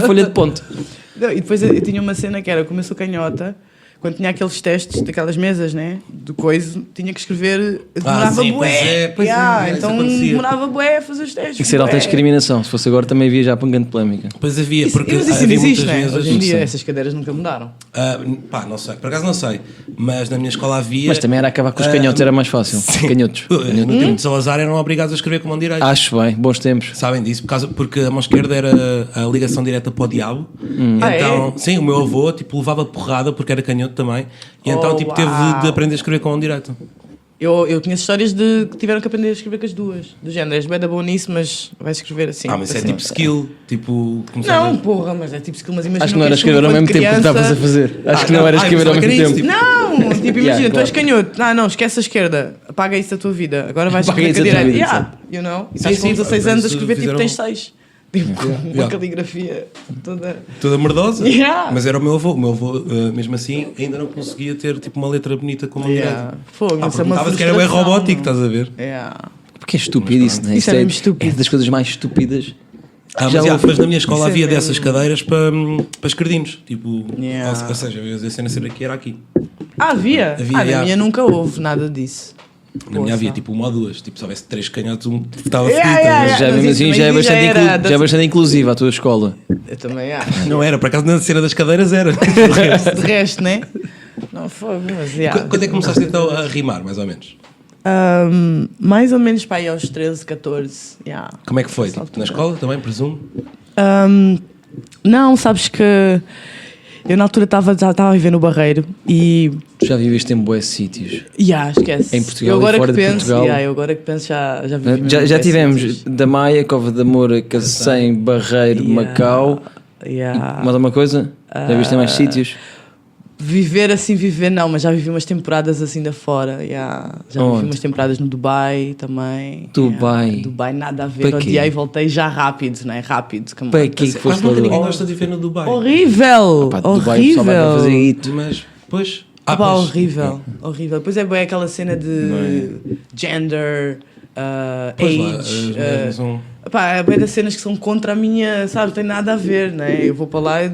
folha de ponto. Não, e depois eu tinha uma cena que era, como eu sou canhota, quando tinha aqueles testes daquelas mesas, né? Do coisa, tinha que escrever. Demorava sim, bué. pois é, isso então acontecia. demorava bué a fazer os testes. Tem que ser alta bué. discriminação. Se fosse agora, também havia já para um grande polémica. Depois havia, Isso, porque mas isso havia ainda existe, muitas né? vezes. Hoje em dia sei. essas cadeiras nunca mudaram. Não sei, por acaso não sei, mas na minha escola havia. Mas também era acabar com os canhotos, era mais fácil. Canhotos. No tempo de Salazar eram obrigados a escrever com a mão direita. Acho bem, bons tempos. Sabem disso? Porque a mão esquerda era a ligação direta para o diabo. Ah, Então, sim, o meu avô tipo, levava porrada porque era canhoto também. E então tipo, teve uau. de aprender a escrever com a mão direita. Eu conheço histórias de que tiveram que aprender a escrever com as duas. Do género, és bem da boa nisso, mas vais escrever assim. Mas isso é assim. tipo skill. Tipo, começar Não, a... porra, mas é tipo skill, mas imagina. Acho que não era és tu escrever ao mesmo enquanto tempo que estavas a criança. fazer. Acho que não era escrever ao mas mesmo era isso, tempo. Não, tipo, imagina, Yeah, tu és claro. canhoto. Não, esquece a esquerda. Apaga isso da tua vida. Agora vais Apaga escrever com a isso da tua direita. vida, Yeah, you know? E Sim, estás com sim, 16 anos a mas escrever tipo fizeram- tens 6. Tipo, uma Yeah. caligrafia toda. Toda merdosa. Yeah. Mas era o meu avô. O meu avô, mesmo assim, ainda não conseguia ter tipo, uma letra bonita com a mão direita. Fogo, isso é uma Perguntava-se que era bem frustração, robótico, não? estás a ver? Yeah. Porque é estúpido isso, não é? Isso é mesmo estúpido. É das coisas mais estúpidas. Mas na minha escola Isso é havia mesmo. dessas cadeiras para escrevinhos. Tipo, Yeah. ou seja, a cena ser aqui era aqui. Havia? Havia, Na yeah. minha nunca houve nada disso. Na minha Poça. havia tipo uma ou duas. Tipo, se houvesse 3 canhotos, um estava Yeah, fedido. yeah, Mas já, mas mesmo isso assim, também já é já bastante, era já é das- bastante inclusiva a tua escola. Eu também acho. Não era, por acaso na cena das cadeiras era. De resto, né? Não foi, mas yeah. Quando é que começaste então a rimar, mais ou menos? Mais ou menos para aí aos 13, 14. Yeah. Como é que foi? Nessa Tipo, na altura. escola também, presumo? Não, sabes que eu na altura já estava a viver no Barreiro e Tu já viveste em bué sítios. esquece. Em Portugal eu agora e fora que de penso, Portugal. eu agora que penso já vivi mesmo Já em tivemos sítios. da Maia, Cova da Moura, Cacém, Barreiro, Yeah. Macau. Yeah. Mais alguma coisa? Já viste em mais sítios? Viver assim, viver não, mas já vivi umas temporadas assim da fora. Yeah. Já Onde? vivi umas temporadas no Dubai também. Dubai? Yeah. Dubai nada a ver. Para quê? Odiei e voltei já rápido, não é? Rápido. come on. Para que Mas foste nunca lá? ninguém gosta de viver no Dubai. Horrível! Pá, de Dubai, o pessoal vai para fazer Horrível! isso. Mas, pois... Pá, pois. horrível, horrível. Depois é bem aquela cena de gender, Pois lá, age, as mulheres não são... Pá, é bem das cenas que são contra a minha, sabe, não tem nada a ver, né? Eu vou para lá e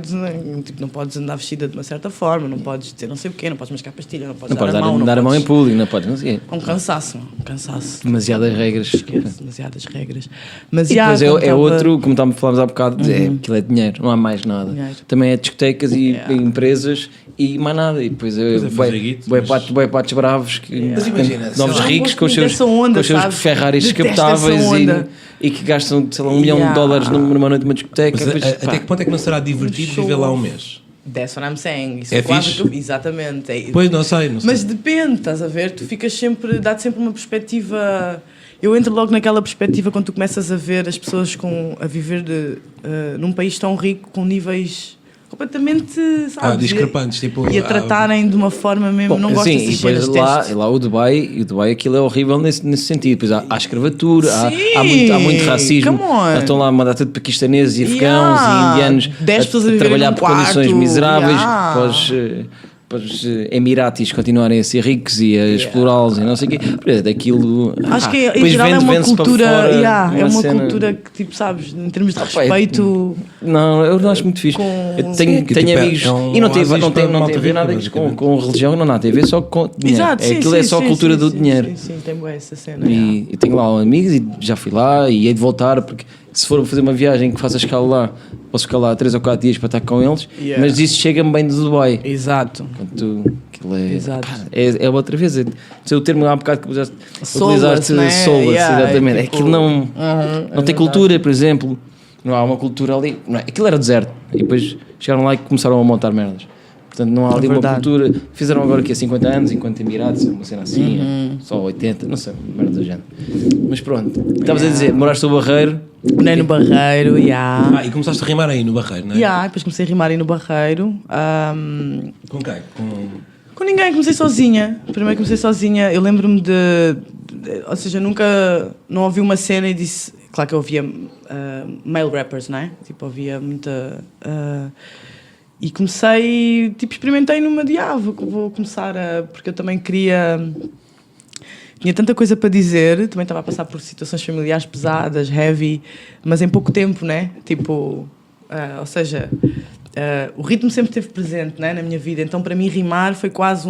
tipo, não podes andar vestida de uma certa forma, não podes dizer não sei o quê, não podes mascar pastilha, não podes Não podes dar a mão, dar a mão em podes... público, não podes, não sei. É um cansaço, um cansaço. Demasiadas regras. Esquece, demasiadas regras. Mas E depois quando é tava- outro, como falámos há bocado, aquilo é dinheiro, não há mais nada. Dinheiro. Também é discotecas e Yeah. empresas e mais nada. E depois é fazer guito, mas- bué patos bravos, Mas imagina, sei novos lá, ricos eu com os seus, gosto muito dessa onda, com os seus sabes? Ferraris Detesto descapotáveis essa onda. e que gastam, sei lá, $1 milhão numa noite numa discoteca. Mas Depois, até que ponto é que não será divertido show viver lá um off. mês? That's what I'm saying. Isso É quase fixe? exatamente. Pois, não sei. Mas depende, estás a ver? Tu ficas sempre, dá-te sempre uma perspectiva. Eu entro logo naquela perspectiva quando tu começas a ver as pessoas a viver num país tão rico com níveis completamente, sabes? discrepantes, tipo... E a tratarem de uma forma mesmo. Bom, não gosto sim, dessas e depois cenas, lá o Dubai aquilo é horrível nesse sentido. Depois há escravatura, Sim, há muito racismo. come on. Estão lá uma data de paquistaneses e afegãos Yeah, e indianos 10 pessoas a viverem trabalhar num por condições quarto, miseráveis yeah. para os Emiratis continuarem a ser ricos e a explorá-los e não sei o quê. Daquilo. Acho que em depois geral é uma vende-se para cultura, fora é uma cena- cultura que, tipo, sabes, em termos de pá, respeito. Não, eu não acho muito fixe. Com- Eu tenho, que, tenho tipo, amigos. é um E não tem, oásis não tem, para não malta tem a ver nada rica, com religião, não tem a ver só com dinheiro. Exato, sim, Aquilo sim, é só a sim, cultura sim, do sim, dinheiro. Sim, tem boa essa cena. yeah. E tenho lá amigos e já fui lá e hei de voltar porque se for fazer uma viagem que faça escala lá, posso ficar lá 3 ou 4 dias para estar com eles, Yeah. mas isso chega-me bem do Dubai. Exato. Portanto, aquilo é, Exato. pá, é outra vez. O termo há um bocado que utilizaste Soulless, né? soulless, Yeah, exatamente. é tipo- Aquilo não Uhum, tem cultura, por exemplo. Não há uma cultura ali. Não é? Aquilo era deserto. E depois chegaram lá e começaram a montar merdas. Portanto, não há ali uma verdade. cultura. Fizeram agora aqui há 50 anos, enquanto Emirados, uma cena assim, só 80, não sei, merda do género. Mas pronto, estavas a dizer, moraste no Barreiro. Nem no Barreiro, E começaste a rimar aí no Barreiro, não é? depois comecei a rimar aí no Barreiro. Com quem? Com ninguém, comecei sozinha. Primeiro comecei sozinha. Eu lembro-me ou seja, nunca não ouvi uma cena e disse. Claro que eu ouvia male rappers, não é? Tipo, ouvia muita. E comecei, tipo, experimentei numa de vou começar porque eu também queria. Tinha tanta coisa para dizer, também estava a passar por situações familiares pesadas, heavy, mas em pouco tempo, né? Tipo, ou seja, o ritmo sempre esteve presente, né, na minha vida, então para mim rimar foi quase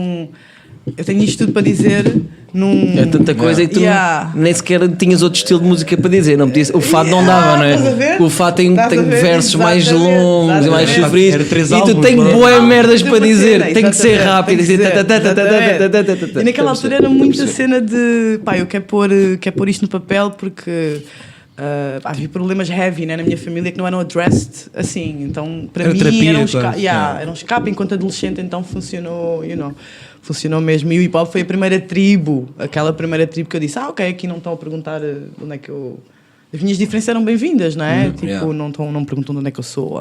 eu tenho isto tudo para dizer num... É tanta coisa e tu nem sequer tinhas outro estilo de música para dizer. Não podias, o fado não dava, não estás a é? ver? O fado tem Estás a ver? versos mais Exatamente, longos e mais exatamente. sofridos. Era 3 E tu álbuns, tens não é? boas merdas Não, para uma dizer. cena, Tem que ser exatamente, rápido. tem que ser, Exatamente. E naquela altura era muita cena de pá, eu quero pôr isto no papel porque havia problemas heavy, né, na minha família que não eram addressed assim, então para Era mim terapia, era quase. era um escape enquanto adolescente, então funcionou, funcionou mesmo. E o hip hop foi a primeira tribo, aquela primeira tribo que eu disse, ok, aqui não estão a perguntar de onde é que eu... As minhas diferenças eram bem-vindas, não é? Tipo, yeah. não me perguntam de onde é que eu sou,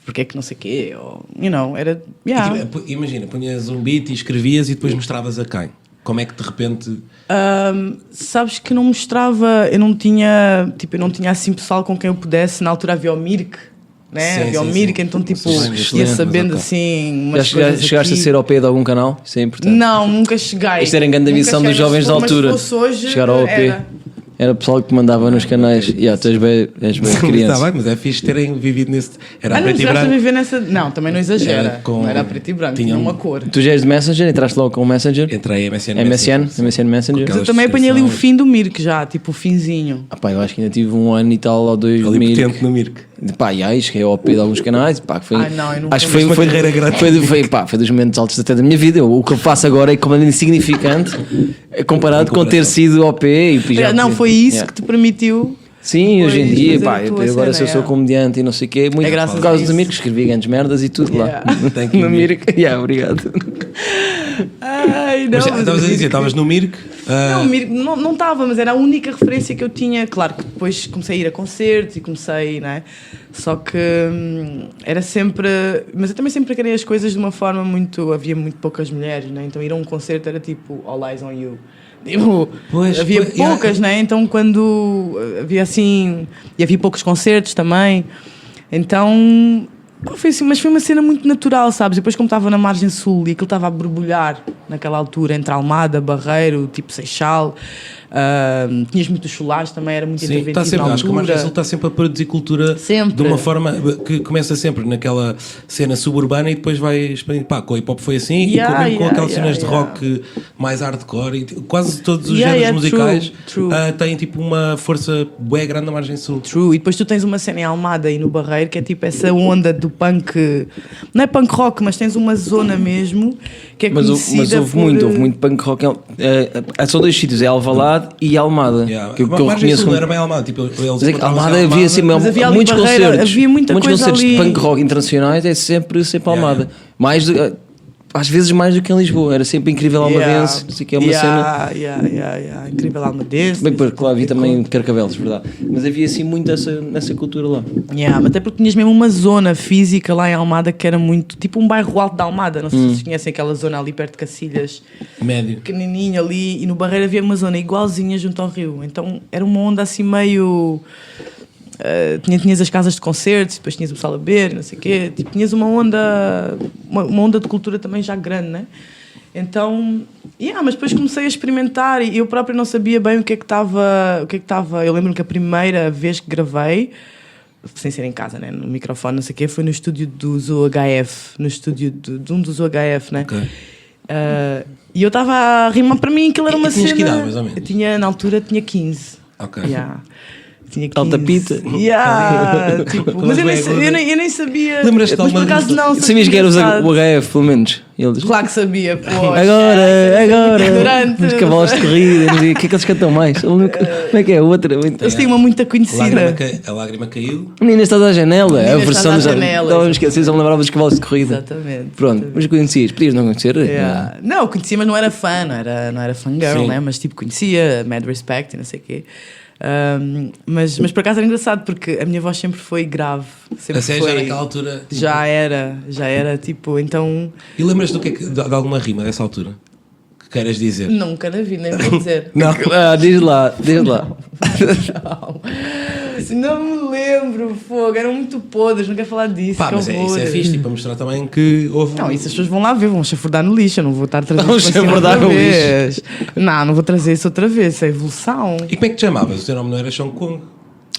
porque é que não sei o quê, ou, era... Imagina, punhas um beat e escrevias e depois mostravas a quem? Como é que de repente... Sabes que não mostrava, eu não tinha assim pessoal com quem eu pudesse, na altura havia o Mirk, né? Sim, havia o sim, Mirk, sim. então tipo, Excelente, ia sabendo mas assim umas Já coisas chegaste a aqui. ser ao pé de algum canal? Isso é importante. Não, nunca cheguei. Isto era em grande Nunca missão dos cheguei, jovens da mas altura. se fosse hoje, Chegar ao OP. Era o pessoal que te mandava nos canais. Tu és bem criança. Está bem, mas é fixe terem vivido nesse... Era Não preto e chegaste a branco. viver nessa... Não, também não exagera. Era com- Não era preto e branco, tinha tinha um- uma cor. Tu já és de Messenger? Entraste logo com o Messenger? Entrei em MSN MSN Messenger? Aquela- Eu também apanhei ali o descrições. fim do Mirk já, tipo o finzinho. Eu acho que ainda tive 1 ano e tal ou 2 Ali Mirk. potente no Mirk. E aí cheguei ao OP de alguns canais. Foi, Ai, não, eu nunca acho que fiz uma carreira grande. foi dos momentos altos até da minha vida. O que eu faço agora é completamente insignificante comparado com ter sido OP e já- Não, foi isso Yeah. que te permitiu... Sim, Depois hoje em dia, fazer a tua agora cena, sou comediante e não sei o quê, muito É graças por a causa isso. do Mirko, escrevi grandes merdas e tudo Yeah. lá. Tem que No ir. Mirko, obrigado. Ai, não, Mas estavas a dizer, estavas no Mirk. Não, Mirk não estava, mas era a única referência que eu tinha. Claro que depois comecei a ir a concertos e comecei, não é? Só que era sempre. Mas eu também sempre queria as coisas de uma forma muito. Havia muito poucas mulheres, não é? Então ir a um concerto era tipo All Eyes on You. Tipo, Pois, havia pois, poucas, não é? Então quando havia assim. E havia poucos concertos também. Então Foi assim, mas foi uma cena muito natural, sabes? Depois, como estava na margem sul e aquilo estava a borbulhar naquela altura entre Almada, Barreiro, tipo Seixal, tinhas muitos chulares também, era muito Sim, está interventivo sempre, na acho que o altura. Margem Sul está sempre a produzir cultura Sempre. de uma forma que começa sempre naquela cena suburbana e depois vai expandindo. Pá, com o hip hop foi assim, e com aquelas cenas de rock mais hardcore, e quase todos os géneros musicais true. Têm tipo uma força bué grande na Margem Sul. True, e depois tu tens uma cena em Almada e no Barreiro que é tipo essa onda do punk, não é punk rock, mas tens uma zona mesmo que é conhecida mas houve muito punk rock. São dois sítios, é Alvalade e Almada. Yeah. Que eu Margem reconheço. Sul não era bem Almada, tipo, eles Mas é que encontravam-se Almada em havia assim Mas havia ali muitos Barreira, concertos. havia muita muitos coisa concertos de ali. punk rock internacionais é sempre Almada. Às vezes mais do que em Lisboa. Era sempre incrível almadense. Não sei o que é uma cena. Incrível almadense. Bem, porque lá havia também Carcavelos, verdade. Mas havia assim muito nessa cultura lá. Mas até porque tinhas mesmo uma zona física lá em Almada que era muito tipo um bairro alto da Almada. Não sei se vocês conhecem aquela zona ali perto de Cacilhas, médio. pequenininha ali, e no Barreiro havia uma zona igualzinha junto ao rio. Então era uma onda assim meio. Tinhas as casas de concertos, depois tinhas o pessoal a beber, não sei o quê. Tipo, tinhas uma onda de cultura também já grande, né? Então, mas depois comecei a experimentar e eu próprio não sabia bem o que é que estava. Eu lembro-me que a primeira vez que gravei, sem ser em casa, né, no microfone, não sei o quê, foi no estúdio do ZooHF, no estúdio de um dos ZooHF, né? Okay. E eu estava a rimar, para mim aquilo era uma tinhas cena. que idade, mais ou menos? Na altura tinha 15. Ok. Tinha 15. Alta pita. Tipo, mas eu nem sabia. Lembras-te de Mas por alguma acaso não. Sabias que era o engraçado. HF, pelo menos? Eles, Claro que sabia, pô. agora! Os cavalos de corrida, o que é que eles cantam mais? Como é que é a outra? Eles têm uma muito conhecida. A lágrima caiu. Menina está à janela. Menina a versão Estás à Janela, Estava a esquecer, só me lembrava dos cavalos de corrida. Exatamente. Pronto, mas conhecias? Podias não conhecer? Não, eu conhecia, mas não era fã, não era fangirl, Sim. né? Mas tipo, conhecia, Mad Respect e não sei o quê. Mas por acaso era engraçado porque a minha voz sempre foi grave. Sempre A sério, foi, já naquela altura. Tipo... Já era tipo, então. E lembras-te do que é de alguma rima dessa altura? Que queiras dizer? Nunca na vi, nem vou dizer. Não. Diz lá. Não me lembro, fogo, eram muito podres, não quero falar disso. Pá, mas isso é fixe, para mostrar também que houve. Não, isso as pessoas vão lá ver, vão chafurdar no lixo, eu não vou estar a trazer Vão isso para cima chafurdar outra no vez. Não vou trazer isso outra vez, isso é evolução. E como é que te chamavas? O teu nome não era Sean Kong?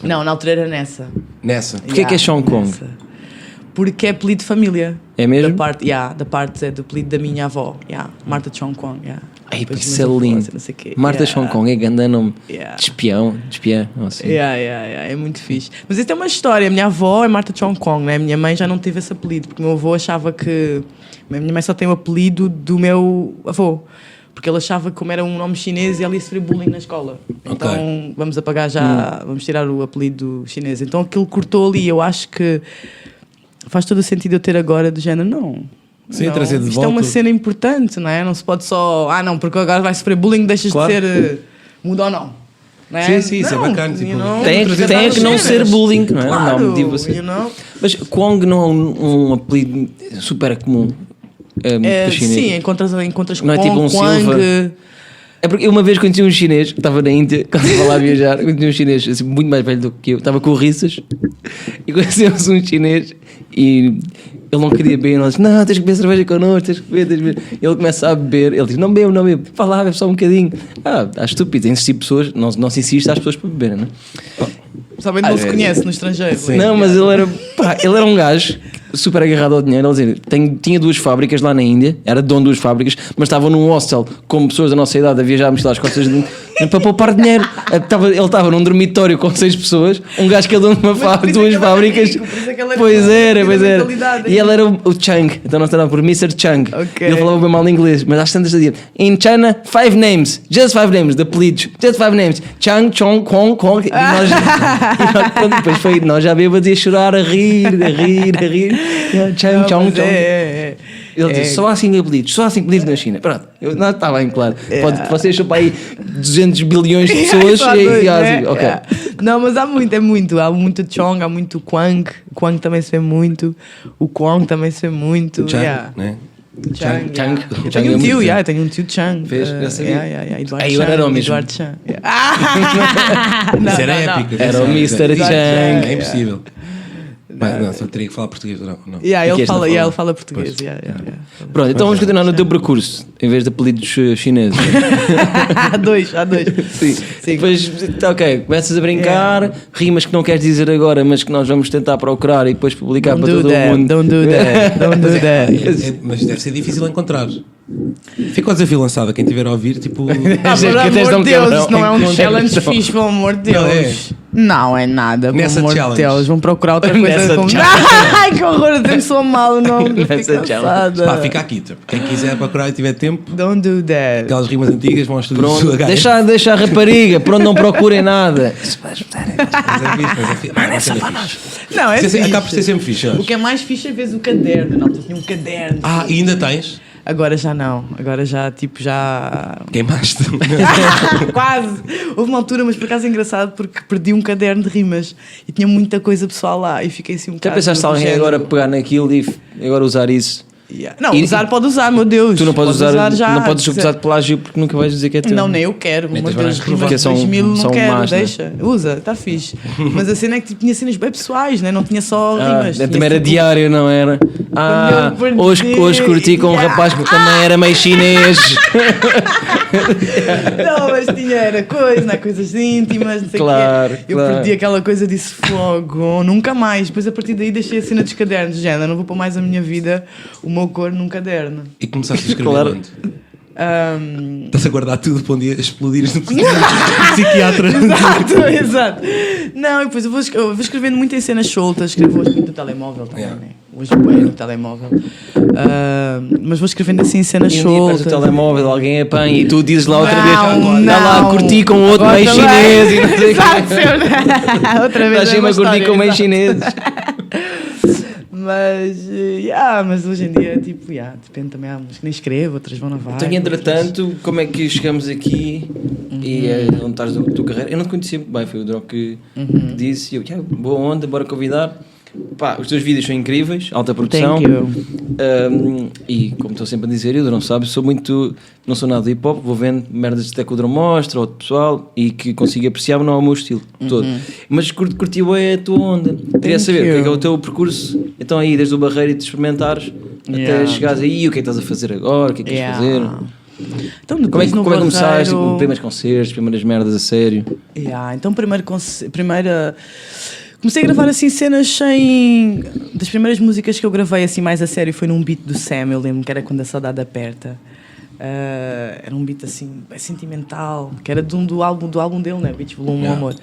Não, na altura era nessa. Nessa. Porquê que é Sean Kong? Nessa. Porque é apelido de família. É mesmo? Da parte é do apelido da minha avó, Marta Sean Kong. Ai, Depois isso é meus avós, lindo. não sei quê. Marta Sean Kong é grande nome Yeah. de espião. Assim. É muito fixe. Mas isso é uma história. A minha avó é Marta Sean Kong, né? A minha mãe já não teve esse apelido, porque o meu avô achava que. A minha mãe só tem o apelido do meu avô. Porque ele achava que, como era um nome chinês, ele ia sofrer bullying na escola. Então vamos apagar já, vamos tirar o apelido chinês. Então aquilo cortou ali. Eu acho que faz todo o sentido eu ter agora do género, não. Sim, não, trazer de isto volta. é uma cena importante, não é? Não se pode só. Não, porque agora vai sofrer bullying, deixas Claro. de ser. Muda ou não. Não é? Sim, isso é bacana, tipo, Tem que não ser bullying, não é? Claro, Não, tipo assim. you know? Mas Kong não é um apelido super comum. Para chinês. Sim, encontras Não é Kong, tipo um Kwang. Silva. É porque eu uma vez conheci um chinês, que estava na Índia, quando estava lá a viajar, conheci um chinês assim, muito mais velho do que eu, estava com rissas, e conhecemos um chinês e ele não queria beber, nós disse, não, tens que beber cerveja connosco, tens que beber. Ele começa a beber, ele diz, não bebo, vá lá, bebe só um bocadinho. Há estúpido, insistir pessoas, não se insiste às pessoas para beberem, não é? Principalmente não se conhece no estrangeiro. Não, mas ele era um gajo super agarrado ao dinheiro. Ele dizia, tinha 2 fábricas lá na Índia, era dono de 2 fábricas, mas estava num hostel com pessoas da nossa idade a viajar a mostrar as costas para poupar dinheiro. Ele estava num dormitório com 6 pessoas, um gajo que é dono de 2 fábricas. Pois era. E ele era o Chang, então nós estávamos por Mr. Chang. Okay. Ele falava bem mal em inglês, mas às tantas dizia, in China, 5 names, just 5 names, de apelidos, just 5 names, Chang, Chong, Kong. E nós depois foi, nós já bêbados e a chorar, a rir. Chang, Chong, Chong. Ele disse, só há 5 apelidos na China. Pronto, não está bem claro. Vocês são para aí 200 bilhões de pessoas ok. Não, mas há muito Chong, há muito Kwang. Kwang também se vê muito. O Kwang também se vê muito. Chang, né? Chang. Chang é muito Tenho um tio Chang. Fez? Já sabia? Eduardo Aí Chang. era o mesmo. Eduardo Chang. Isso era épico. Era o Mr. Chang. É impossível. Não, só teria que falar português, não. Yeah, Aqui ele esta fala, forma. ele fala português. Yeah. Pronto, então vamos continuar no teu percurso, em vez de apelidos chineses. Há dois. Sim. Sim. Depois, tá, ok, começas a brincar, rimas que não queres dizer agora, mas que nós vamos tentar procurar e depois publicar para todo o mundo. Don't do that. Mas deve ser difícil encontrar. Fica o desafio lançado a quem estiver a ouvir, tipo. Pelo amor de Deus, isso não é um challenge fixe, pelo amor de Deus. Não é nada, pelo Nessa amor de challenge. Deus. Vão procurar outra coisa Nessa como. challenge. Ai, que horror, eu tenho só mal o nome. Nessa challenge. Pá, fica aqui. Tipo, quem quiser procurar e tiver tempo, Don't do that. aquelas rimas antigas vão ao estúdio do Pronto, H. deixa a rapariga, pronto, não procurem nada. Mas é fixe. Não, é fixe. Acaba por ser sempre fixe. O que é mais fixe é ver o caderno. Não, tinha um caderno. E ainda tens? Agora já não. Agora já, tipo, já. Queimaste. Quase! Houve uma altura, mas por acaso é engraçado porque perdi um caderno de rimas e tinha muita coisa pessoal lá e fiquei assim um Já bocado. pensaste do alguém género. agora pegar naquilo e agora usar isso? Yeah. Não, E- usar pode usar, meu Deus. Tu não podes Pode usar, já. não podes acusar de plágio porque nunca vais dizer que é teu. Não, nem eu quero. Nem Meu tens Deus, várias rimas porque de são- 2000 não são quero, más, né? deixa. Usa, está fixe. Mas a cena é que tipo, tinha cenas bem pessoais, né? Não tinha só rimas. Tinha, também era tipo, diário, não era? eu perdi. Hoje curti com um Yeah. rapaz que também era meio chinês. Não, mas era coisa, não é? Coisas íntimas, não sei o Claro, quê. Eu claro. perdi aquela coisa, disse fogo, nunca mais. Depois a partir daí deixei a cena dos cadernos, género, não vou pôr mais a minha vida, o meu cor num caderno. E começaste a escrever Claro. onde? Ahm, Estás a guardar tudo para um dia explodires no psiquiatra. Exato. Não, e depois eu vou escrevendo muito em cenas soltas, escrevo hoje muito no telemóvel também, Yeah. né? Hoje bem no telemóvel. Mas vou escrevendo assim em cenas E um dia perdes soltas. o telemóvel, alguém apanha e tu dizes lá outra Não, vez: está lá a não. curtir com outro Agora meio também. chinês e não sei o Exato, quê. sempre. Outra vez. Estás é sempre uma a curtir história, com meio exato. chineses. Mas hoje em dia, tipo, depende também. Há uns que nem escrevo, outras vão na vaga. Então, entretanto, como é que chegamos aqui e onde estás da tua carreira? Eu não te conhecia muito bem, foi o Drão que disse. E eu, boa onda, bora convidar. Pá, os teus vídeos são incríveis, alta produção. Thank you. E como estou sempre a dizer, eu não sabe, não sou nada de hip hop, vou vendo merdas até que o Drão mostra, outro pessoal, e que consigo apreciar, mas não é o meu estilo todo. Mas curti bem a tua onda. Queria saber o que é you. o teu percurso, então aí desde o Barreiro e de experimentares até Yeah. chegares aí, o que é que estás a fazer agora, o que é que queres fazer? Então, Como é depois que no começaste? Barreiro- Primeiros concertos, primeiras merdas a sério? Então, primeira. Comecei a gravar assim cenas sem. Das primeiras músicas que eu gravei assim mais a sério foi num beat do Sam, eu lembro que era Quando a Saudade Aperta. Era um beat assim, bem sentimental, que era do álbum dele, né? Beats Volume Yeah. Amor.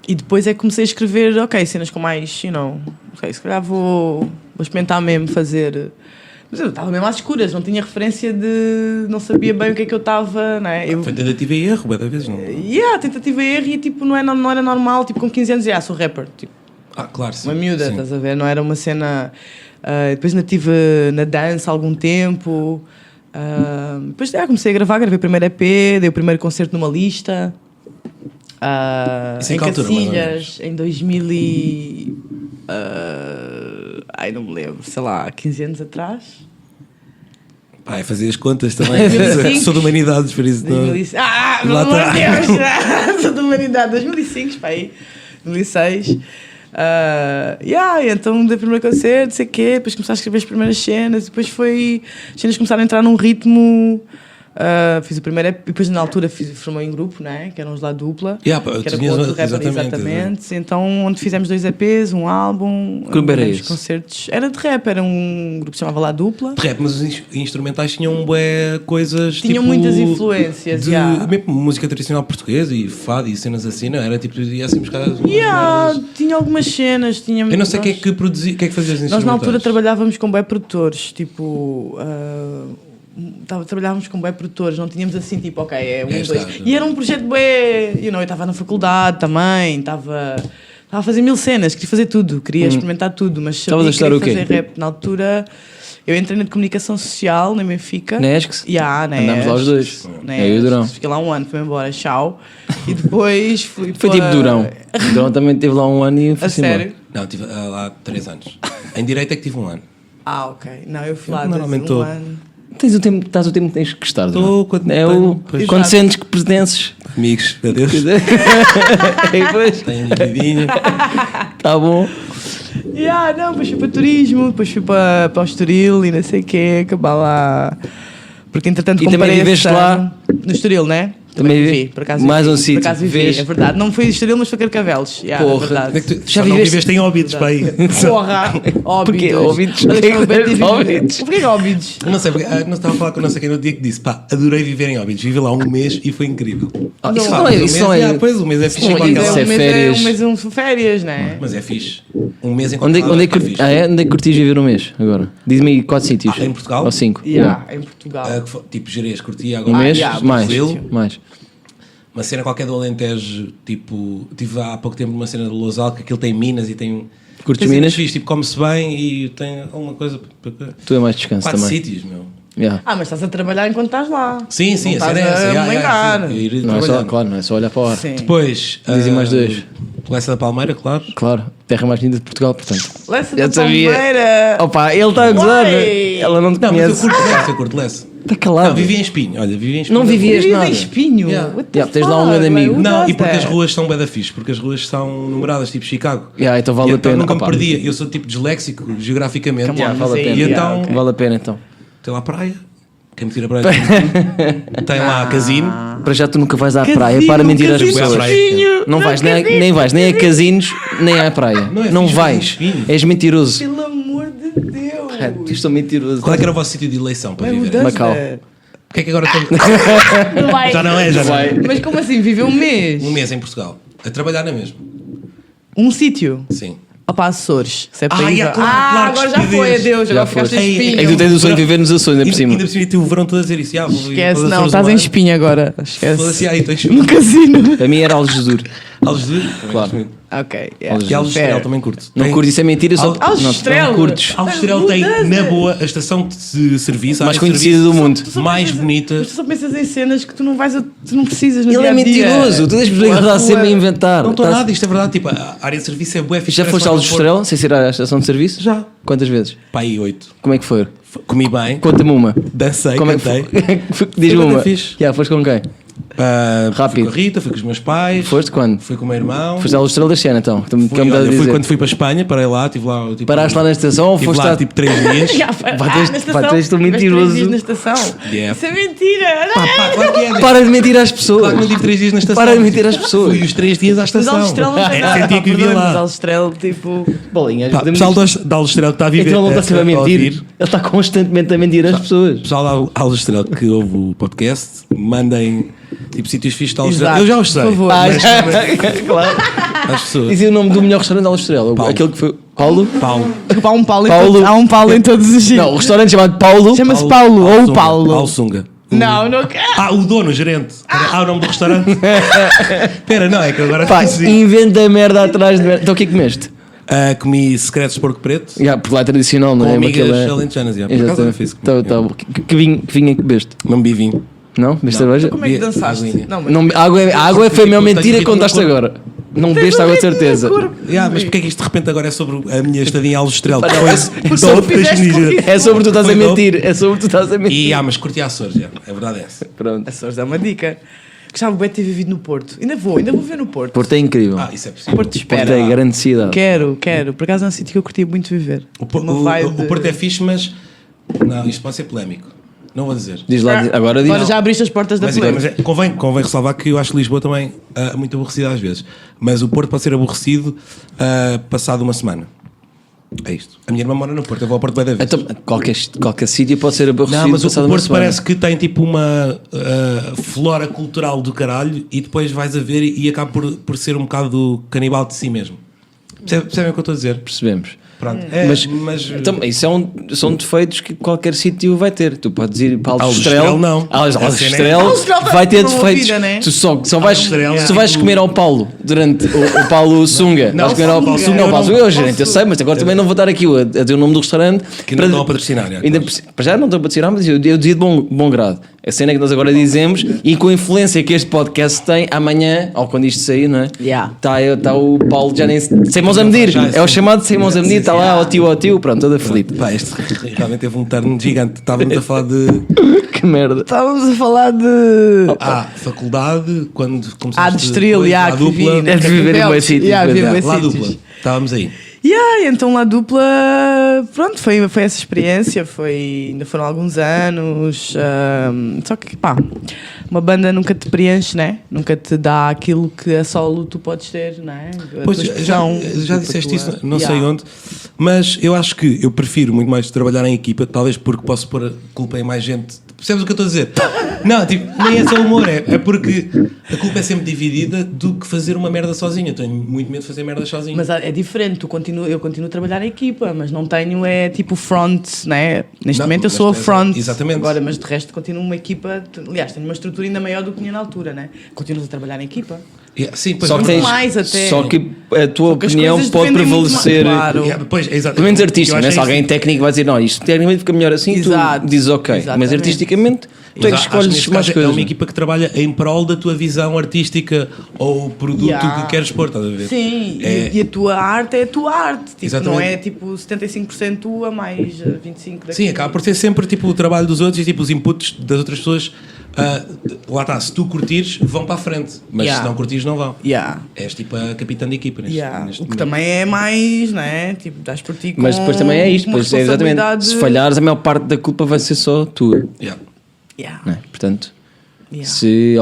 E depois é que comecei a escrever, ok, cenas com mais, ok, se calhar vou experimentar mesmo fazer. Mas eu estava mesmo às escuras, não tinha referência de. Não sabia bem o que é que eu estava, não é? Foi tentativa e erro, bué da vezes, não? Tentativa e erro e tipo, não era normal, tipo, com 15 anos, sou rapper, tipo, Claro, sim. uma miúda, Sim. estás a ver? Não era uma cena. Depois ainda estive na dança há algum tempo. Depois comecei a gravei o primeiro EP, dei o primeiro concerto numa lista. Isso em em que altura, mais ou Cacilhas, em 2000 e... ai, não me lembro, sei lá, 15 anos atrás. Pá, é fazer as contas também. 2005. Sou de humanidades, por isso. 2005. Pelo Lá amor de tá. Deus! Sou da humanidade. 2005, pá, aí. 2006. Então dei o primeiro concerto, não sei o quê, depois começaste a escrever as primeiras cenas, depois as cenas começaram a entrar num ritmo. Fiz o primeiro EP, depois na altura formei em grupo, né? Que eram os La Dupla, que era com outro rapper, exatamente. Então, onde fizemos 2 EPs, um álbum, grupo era fizemos esse? concertos. Era de rap, era um grupo que se chamava La Dupla. De rap, mas os instrumentais tinham bué coisas Tinham tipo, muitas influências, mesmo música tradicional portuguesa e fado e cenas assim, não? Era tipo, ia assim buscar umas merdas. Tinha algumas cenas, tinha. Eu não sei o que é que produzia, o que é que fazia os Nós instrumentais. na altura trabalhávamos com bué produtores, tipo. Trabalhávamos com bué produtores, não tínhamos assim, tipo, ok, é um, Está. dois. E era um projeto bué. Eu estava na faculdade também, estava a fazer 1000 cenas, queria fazer tudo, queria experimentar tudo, mas Estavas sabia a que estudar queria o quê? fazer rap. Na altura, eu entrei na de comunicação social, na Benfica. Na ESCS? Na Andámos lá os dois. ESCS, Eu e o Durão. Fiquei lá um ano, fui embora, tchau. E depois fui Foi para- tipo Durão. O Durão também esteve lá um ano e foi A sério? Não, tive lá 3 anos. Em direito é que tive 1 ano. Ok. Não, eu fui lá Normalmente desde um tô. ano. Estás o tempo que tens que estar. Tô, Durão. quando É tenho, pois. quando Exato. sentes que pertences. Amigos, adeus. E depois, Tenho a minha vidinha. Tá bom. Não, depois fui para turismo, depois fui para o Estoril e não sei o quê, acabar lá. Porque entretanto E também comparei viveste esse lá? ano. No Estoril, né? Também vivi, por acaso mais vivi, um sítio, por acaso vivi, vês? é verdade. Não fui Estoril, mas foi Carcavelos. Porra, é verdade. Já não viveste em Óbidos, pá aí. Porra, Óbidos. Porquê Óbidos? Olha, Porquê Porquê Óbidos? Porquê Óbidos? Não sei, porque não estava a falar com não sei quem no dia que disse, pá, adorei viver em Óbidos. Vivi lá um mês e foi incrível. Isso Pá, não mas é. um Isso mês, não é. Pois, um mês é fixe não em é qualquer isso, lado. é férias. Um mês de férias, né? Mas é fixe. Um mês em Onde qualquer lado é que fixe. onde é que curtis viver um mês agora? Diz-me aí 4 sítios. Em Portugal? Ou 5? Em Portugal. Tipo, Gerês, curtia Um agora. mês? mais. Mais. Uma cena qualquer do Alentejo, tipo, tive há pouco tempo uma cena do Lousal, que aquilo tem minas e tem... Curtes tem cenas Minas? fixe, tipo, come-se bem e tem alguma coisa... Tu é mais descanso 4 também. sítios, meu. Yeah. Mas estás a trabalhar enquanto estás lá. Sim, sim, Não a cena é estás essa. a lembrar. Ir Não é só, trabalhando. claro, não é só olhar para o ar. Sim. Depois... Dizem mais dois. Lessa da Palmeira, claro. Claro, terra mais linda de Portugal, portanto. Lessa Já da sabia. Palmeira. Opa, ele está a gozar. Uai. Ela não te Não, mas conhece. eu curto Lessa. Está calado. Não, vivi em Espinho, olha, vivi em Espinho. Não vivias Vives nada. em Espinho. Yeah. What the Yeah, tens lá um fuck, grande man? amigo. Who Não, does e porque that? as ruas são bué da fixe, porque as ruas são numeradas, tipo Chicago. Yeah, então vale E a então pena. nunca me Opa. perdia. Eu sou tipo disléxico, geograficamente. Come on, Yeah, vale a mas pena. E aí, então- ok. Vale a pena então. Tem lá a praia. Quem me tira a praia tem lá a casino. Para já tu nunca vais à Casino, praia para mentir às casino, pessoas. Espinho, Não vais nem vais nem a casinos, nem à praia. Não é Não fixe, vais. Espinho. És mentiroso. Pelo amor de Deus. Estou mentiroso. Qual é que era o vosso sítio de eleição para Who viver? does Macau. that? Porque é que agora tem... Não vai. Já não é, já não é. Mas como assim? Viveu um mês? Um mês em Portugal. A trabalhar na mesma. Um sítio? Sim. Opa, Açores. Se é para ir, yeah, vai. claro, Agora já estupidez. foi, adeus. Já Agora ficaste em foste. Espinho. É que tu tens o sonho de viver nos Açores, ainda por cima. Ainda por cima tive o verão todo a dizer isso. Vou ir para Esquece, os não, Açores estás um em ano. Espinho agora. Foda-se, Esquece. aí, tens No casino. Para mim era Algesur. Algesur? Claro. Ok, Que Algestrel fair. também curto. Não curto, isso é mentira. Só Algestrel? não curtes. Algestrel Who tem, does na it? boa, a estação de serviço. a Mais área de conhecida do mundo. serviço mais bonita. Mas tu só pensas em cenas que tu não vais, tu não precisas no Ele é dia-a-dia. mentiroso. Tu deixas-me Rua- sempre a inventar. Não estou Estás- nada, isto é verdade. Tipo, a área de serviço é bué fixe. Já foste parece ao mais Algestrel sem ser à estação de serviço? Já. Quantas vezes? Pá, aí 8. Como é que foi? Comi bem, Conta-me uma. dancei, Como é que cantei. foi? Diz-me Foi uma. bué fixe. Já, foste com quem? Fui Rápido. com a Rita, fui com os meus pais. Foste quando? Fui com o meu irmão. Foste ao Estrela da Xena, então. Que me Fui, estás a olha, fui dizer. quando fui para a Espanha, parei lá, estive lá. Tipo, Paraste lá na estação ou estive foste lá à... tipo 3 dias. Na estação. pá, tu és tão Tiveste mentiroso. 3 dias na estação. Yeah. Isso é mentira. Pá, claro que é. Para de mentir às pessoas. Claro que não tive 3 dias na estação. Para de mentir às pessoas. Fui os 3 dias à Mas estação. Algestrel não tem É, nada. sentia que vivia Mas lá. Algestrel, tipo... Bolinhas. Pá, pessoal da Algestrel que está a viver. Então ele não está sempre a mentir. ouvir. Ele está constantemente a mentir às pessoas. Pessoal da Algestrel que ouve o podcast, mandem tipo sítios fixos de Algestrel. Exato, Eu já os sei. por favor. Claro. As pessoas. Dizia o nome do melhor restaurante da Algestrela. Paulo. Aquele que foi... Paulo? Paulo. Há um Paulo, Paulo. há um Paulo em todos os sítios. Não, o restaurante chamado Paulo. Chama-se Paulo ou Sunga. Paulo. Paulo Sunga. Não, não. O dono, o gerente. O nome do restaurante. Espera, não, é que agora Pá, sim. inventa merda atrás de merda. Então o que é que comeste? Comi secretos de porco preto Já, porque lá é tradicional, não com é? amigas Aquela- alentejanas. Já. Por acaso era fixe. Que vinho é que bebeste? Não bebi vinho. Não? Bebeste cerveja? Como é que dançaste? Aguinha. Não, mas... Não, a água foi a maior Tenho mentira que ritmo no contaste corpo. agora. Não bebeste água de certeza. Mas porque é que isto de repente agora é sobre a minha estadia em Algestrel? Pá, não, Depois, porque dope, tu fizeste deixa-me dizer. com isso. É sobre tu estás a Foi mentir. É sobre tu estás a mentir. Mas curti Açores, já. A verdade é essa. Pronto. Açores dá uma dica. Gostava bem de ter vivido no Porto. Ainda vou ver no Porto. Porto é incrível. Isso é possível. Porto Porto espera. é grande cidade. Quero. Por acaso é um sítio que eu curti muito viver. O Uma vibe de- Porto é fixe, mas... Não, isto pode ser polémico. Não vou dizer. Diz lá, agora diz. Agora já abriste as portas da Mas, política. convém ressalvar que eu acho Lisboa também muito aborrecida às vezes. Mas o Porto pode ser aborrecido passado uma semana. É isto. A minha irmã mora no Porto, eu vou ao Porto bem da vez. Então, qualquer sítio pode ser aborrecido. Não, mas o passado uma Porto semana. parece que tem tipo uma flora cultural do caralho e depois vais a ver e acaba por ser um bocado canibal de si mesmo. Percebem o que eu estou a dizer? Percebemos. Pronto. Mas Então, isso são defeitos que qualquer sítio vai ter. Tu podes ir para Algestrel, Algestrel. não. Algestrel Algestrel vai ter promovida, defeitos. né? Tu só vais, Algestrel, se tu vais comer ao Paulo durante o Paulo Sunga. Não, Vais comer ao Paulo Sunga. Sunga Não, Paulo não. Sunga, gerente, eu sei, mas agora também não vou dar aqui a dizer o nome do restaurante. Que não estão a patrocinar, é, Ainda, claro. para já não estou a patrocinar, mas eu dizia de bom grado. A cena que nós agora dizemos e com a influência que este podcast tem, amanhã, ou quando isto sair, não é? Yeah. Está o Paulo já nem sem mãos a medir. Já, É o sim. chamado sem mãos a medir. Está lá ao tio, pronto, toda feliz. pá, este realmente teve um terno gigante. Estávamos a falar de Que merda. Estávamos a falar de... Faculdade, quando começaste... de Estoril, a que dupla. vi, né? Deves viver em bué sítios, viver em bué Lá a sítios. dupla. Estávamos aí. Então a dupla, pronto, foi essa experiência, ainda foram alguns anos, só que pá, uma banda nunca te preenche, né? Nunca te dá aquilo que a solo tu podes ter, né? Pois, já disseste isso, não sei onde, mas eu acho que eu prefiro muito mais trabalhar em equipa, talvez porque posso pôr a culpa em mais gente. Percebes o que eu estou a dizer? Não, tipo, nem é só humor, é porque a culpa é sempre dividida do que fazer uma merda sozinho. Eu tenho muito medo de fazer merda sozinho. Mas é diferente, eu continuo a trabalhar em equipa, mas não tenho tipo front, né? Neste momento eu sou a front. Exatamente. Agora, mas de resto continuo uma equipa, aliás, tenho uma estrutura ainda maior do que tinha na altura, né? Continuo a trabalhar em equipa. Sim, pois Só que, mais até. só que a tua Porque as opinião coisas pode dependem muito prevalecer. mais, claro. Pois, exatamente. Pelo menos artístico, Eu né? acho Se alguém técnico vai dizer, não, isto tecnicamente fica melhor assim, Exato. tu dizes ok. Exatamente. Mas artisticamente, tu é que Acho escolhes neste mais caso coisas. É uma equipa que trabalha em prol da tua visão artística ou produto que queres pôr, estás a ver? Sim, e a tua arte é a tua arte. Tipo, Exatamente. não é tipo 75% tua mais 25% daqui. Sim, acaba por ser sempre tipo o trabalho dos outros e tipo os inputs das outras pessoas. Lá está, se tu curtires, vão para a frente, mas se não curtires, não vão. És tipo a capitã de equipa neste O que momento. também é mais, né? Tipo, dás por ti com Mas depois também é isto, uma pois é exatamente. responsabilidade- Se falhares, a maior parte da culpa vai ser só tua. Yeah. Né? Portanto, Yeah. se,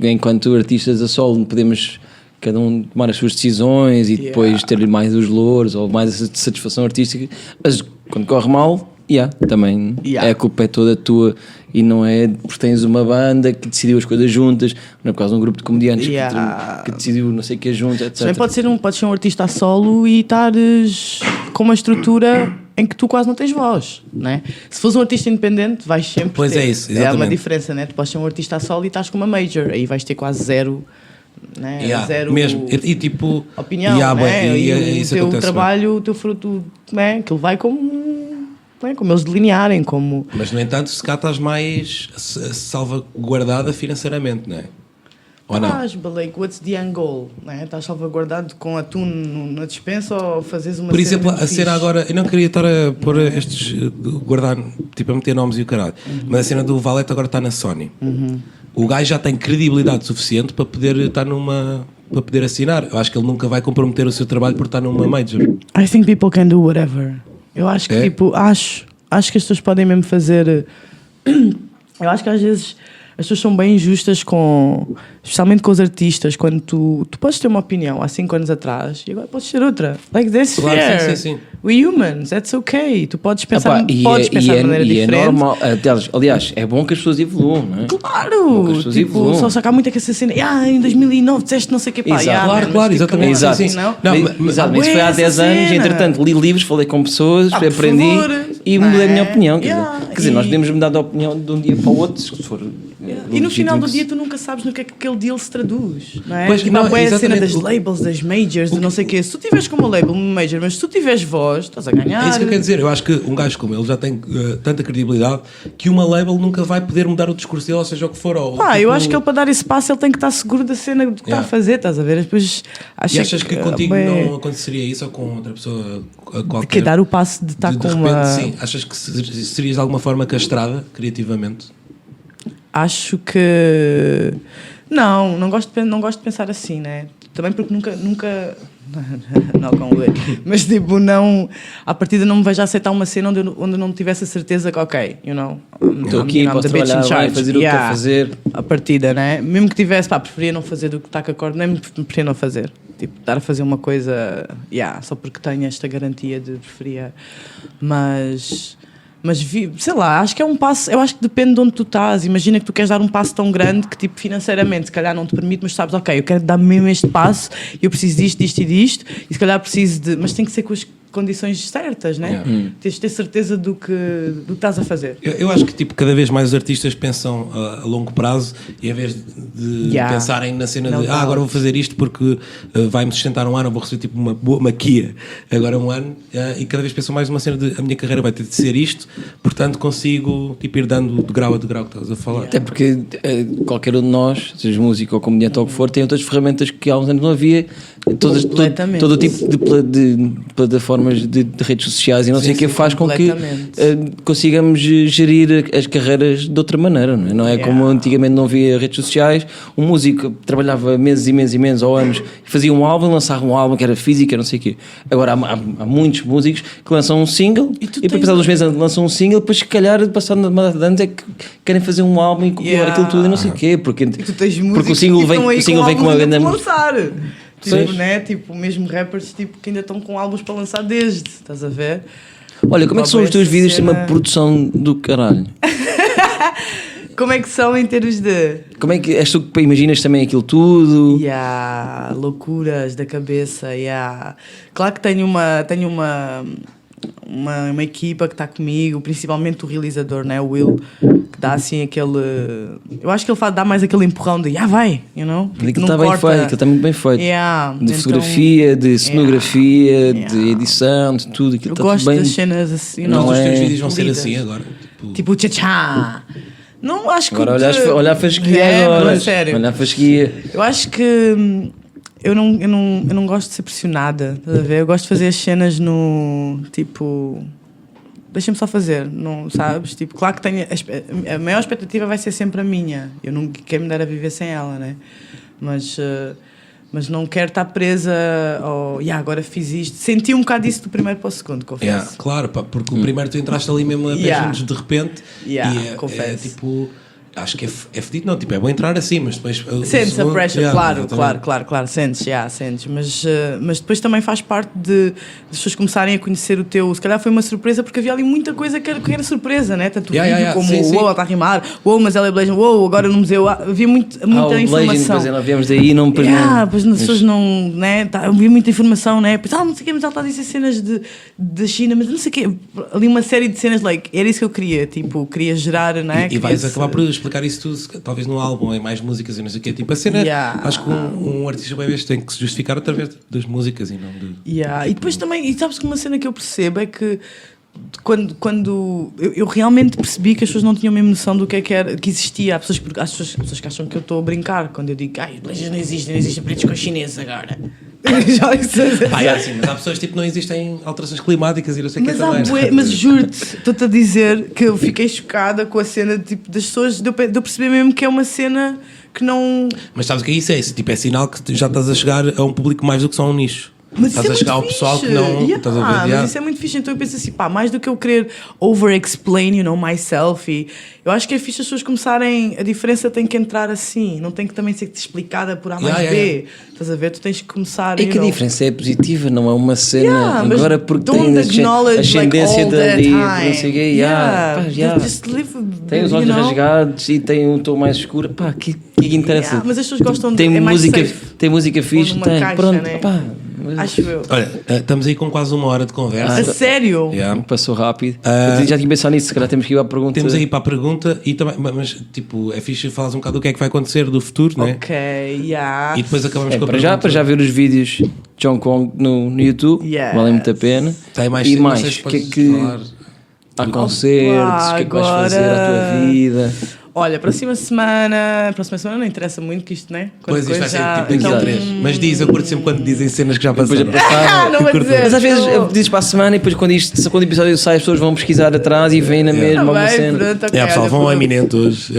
enquanto artistas a solo, podemos cada um tomar as suas decisões e depois ter mais os louros ou mais a satisfação artística, mas quando corre mal, também a culpa é toda tua e não é porque tens uma banda que decidiu as coisas juntas, não é por causa de um grupo de comediantes que decidiu não sei o que juntos, etc. Também pode ser um artista a solo e estares com uma estrutura em que tu quase não tens voz, né? Se fores um artista independente, vais sempre Pois ter. é isso, É uma exatamente. diferença, né? Tu podes ser um artista a solo e estás com uma major, aí vais ter quase zero, né? Zero mesmo. E tipo opinião, né? E o teu trabalho, o teu fruto, né? Aquilo vai como eles delinearem, como... Mas no entanto, se cá estás mais salvaguardada financeiramente, não é? Ou não? but like, what's the end goal? Né? Estás salvaguardado com atum na despensa ou fazes uma Por exemplo, cena a cena agora, eu não queria estar a pôr estes, guardar, tipo a meter nomes e o caralho, mas a cena do Valete agora está na Sony. O gajo já tem credibilidade suficiente para poder estar para poder assinar. Eu acho que ele nunca vai comprometer o seu trabalho por estar numa major. I think people can do whatever. Eu acho que acho que as pessoas podem mesmo fazer. Eu acho que às vezes as pessoas são bem injustas especialmente com os artistas, quando tu podes ter uma opinião há 5 anos atrás e agora podes ter outra. Like this, Claro, fair. sim. We humans, that's okay. Tu podes pensar, de maneira diferente. É normal. Aliás, é bom que as pessoas evoluam, não é? Claro! Tipo, só que há muito que essa cena. Em 2009 disseste não sei o que pá. Exato. Claro, exatamente. Exato. Sim. Não? Exato, mas isso foi há 10 anos, entretanto li livros, falei com pessoas, por aprendi favor. e mudei a minha opinião. Quer Yeah. dizer, nós podemos mudar de opinião de um dia para o outro, se for. E no final do legítimo dia tu nunca sabes no que é que aquele deal se traduz, não é? Pois, Tipo, não, há bué a cena exatamente. das labels, das majors, de não sei o quê. Se tu tiveres como label uma major, mas se tu tiveres voz, estás a ganhar. É isso que eu quero dizer. Eu acho que um gajo como ele já tem tanta credibilidade que uma label nunca vai poder mudar o discurso dele, ou seja o que for. Ou, Eu acho que ele para dar esse passo ele tem que estar seguro da cena do que está a fazer, estás a ver? Depois, E achas que contigo não aconteceria isso ou com outra pessoa qualquer? De que dar o passo de estar de com repente, uma... sim. Achas que serias de alguma forma castrada criativamente? Acho que... Não gosto de pensar assim, né? Também porque nunca não com o mas tipo, não, à partida não me vejo a aceitar uma cena onde eu não tivesse a certeza que estou aqui, posso trabalhar bem, fazer o que estou a fazer. A partida, né? Mesmo que tivesse, preferia não fazer do que está com a corda, nem preferia não fazer. Tipo, estar a fazer uma coisa, só porque tenho esta garantia de preferia. Mas sei lá, acho que é um passo, eu acho que depende de onde tu estás. Imagina que tu queres dar um passo tão grande que tipo financeiramente se calhar não te permite, mas sabes, ok, eu quero dar mesmo este passo e eu preciso disto e disto, e se calhar preciso de, mas tem que ser com as condições certas, né? Tens de ter certeza do que estás a fazer. Eu acho que tipo, cada vez mais os artistas pensam a longo prazo e em vez de pensarem na cena de agora vou fazer isto porque vai-me sustentar um ano, vou receber tipo uma Kia agora um ano, e cada vez pensam mais numa cena de a minha carreira vai ter de ser isto, portanto consigo tipo, ir dando de grau a de grau que estás a falar. Até porque qualquer um de nós, seja músico ou comediante ou o que for, tem outras ferramentas que há uns anos não havia, todo o tipo de plataformas plataformas de redes sociais e não sei o que faz com que completamente. consigamos gerir as carreiras de outra maneira, não é? Não é como antigamente não havia redes sociais, um músico trabalhava meses e meses e meses ou anos e fazia um álbum, lançava um álbum que era física, não sei o quê. Agora há muitos músicos que lançam um single e depois passar uns meses lançam um single, depois se calhar passando uma data de anos é que querem fazer um álbum e copiar aquilo tudo e não sei o quê, porque o single vem com uma grande... Tipo, né? Tipo, mesmo rappers tipo, que ainda estão com álbuns para lançar desde, estás a ver? Olha, como é que são os teus vídeos? Tem uma produção do caralho. Como é que são em termos de... Como é que és tu que imaginas também aquilo tudo? Loucuras da cabeça, Claro que tenho uma equipa que está comigo, principalmente o realizador, né? O Will, que dá assim aquele... Eu acho que ele dá mais aquele empurrão de vai, you know? Aquilo está bem feito, aquilo está muito bem feito. De fotografia, de cenografia, de edição, de tudo. Eu gosto das cenas assim. Não, os teus vídeos vão ser assim agora. Tipo tchá-tchá. Não, acho que... Agora olha a fasquia agora. Sério. Olha a fasquia. Eu acho que... Eu não gosto de ser pressionada, estás a ver? Eu gosto de fazer as cenas no... Tipo... Deixa-me só fazer, não sabes? Tipo, claro que tenho... A maior expectativa vai ser sempre a minha. Eu não quero me dar a viver sem ela, né? Mas não quero estar presa ao... agora fiz isto. Senti um bocado isso do primeiro para o segundo, confesso. Claro, pá, porque o primeiro tu entraste ali mesmo a pé juntos de repente. Confesso. É tipo... Acho que é fedido, não, tipo, é bom entrar assim, mas depois... Sentes a pressure, claro, sentes, mas depois também faz parte de as pessoas começarem a conhecer o teu... Se calhar foi uma surpresa, porque havia ali muita coisa que era surpresa, né? Tanto o vídeo como ela está a rimar, mas ela é Blazing, agora no museu, havia muita informação. Depois viemos daí e não... Pois as pessoas não, né? Havia muita informação, né? Pois, não sei o quê, mas ela está a dizer cenas de China, mas não sei o quê. Ali uma série de cenas, era isso que eu queria, tipo, queria gerar, né? E vais acabar por explicar isso tudo, talvez num álbum, em mais músicas e não sei o quê. Tipo, a cena, acho que um artista bem vez tem que se justificar através das músicas e não de... E depois também, e sabes que uma cena que eu percebo é que quando eu realmente percebi que as pessoas não tinham mesmo noção do que é que era, que existia. Há pessoas que acham que eu estou a brincar quando eu digo, os blazers não existem pretos com chineses agora. Assim, mas há pessoas tipo não existem alterações climáticas e não sei o que também. Mas juro-te, estou-te a dizer que eu fiquei chocada com a cena tipo, das pessoas, de eu perceber mesmo que é uma cena que não... Mas sabes o que é isso? Tipo, é sinal que já estás a chegar a um público mais do que só um nicho. Mas estás a chegar ao pessoal que não... Estás a ver, mas isso é muito fixe. Então eu penso assim, mais do que eu querer over-explain, myself, e eu acho que é fixe as pessoas começarem... A diferença tem que entrar assim, não tem que também ser explicada por A mais B. Estás a ver? Tu tens que começar... É que a diferença é positiva, não é uma cena... agora porque tem ascendência dali, não sei o quê. Tem os olhos rasgados e tem um tom mais escuro. Pá, que interessa? Mas as pessoas gostam de... Tem música fixe, tem. Pronto, pá... Acho eu. Olha, estamos aí com quase uma hora de conversa. A sério? Passou rápido. Já tinha pensado nisso, se calhar temos que ir à pergunta. Temos aí para a pergunta e também, mas tipo, é fixe falar um bocado do que é que vai acontecer do futuro, não é? E depois acabamos com a pergunta. Para já ver os vídeos de John Kong no YouTube, valem muito a pena. Tem mais, e mais, o que é que há concertos, o que é que vais fazer à tua vida? Olha, próxima semana não interessa muito que isto, né? Pois isto vai ser tipo daqui a 3. Mas eu curto sempre quando dizem cenas que já passaram. Não vou dizer. Mas às vezes dizes para a semana e depois quando o episódio sai as pessoas vão pesquisar atrás e vêm na mesma uma cena. Pronto, okay, pessoal, vão ao Eminente hoje.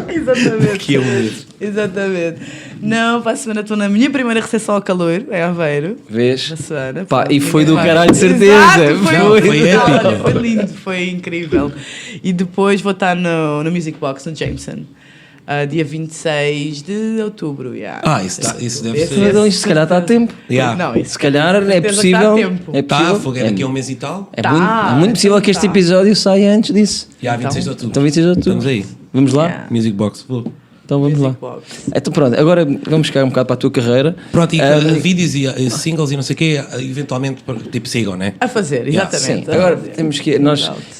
Exatamente. Exatamente. Não, para a semana estou na minha primeira recepção ao calor, em Aveiro. Vês? Semana, e foi do caralho de certeza. Foi épico. Foi lindo, foi incrível. E depois vou estar no Music Box, no Jameson. Dia 26 de outubro. Isso deve ser. Se calhar está a tempo. Não, se calhar é possível. Fogueira daqui a um mês e tal. É muito possível que este episódio saia antes disso. 26 de outubro. Então 26 de outubro. Estamos aí. Vamos lá? Music Box. Então vamos lá. Então pronto, agora vamos chegar um bocado para a tua carreira. Pronto, e vídeos e singles e não sei o quê, eventualmente tipo sigam, né? A fazer, exatamente. Sim. Agora temos que...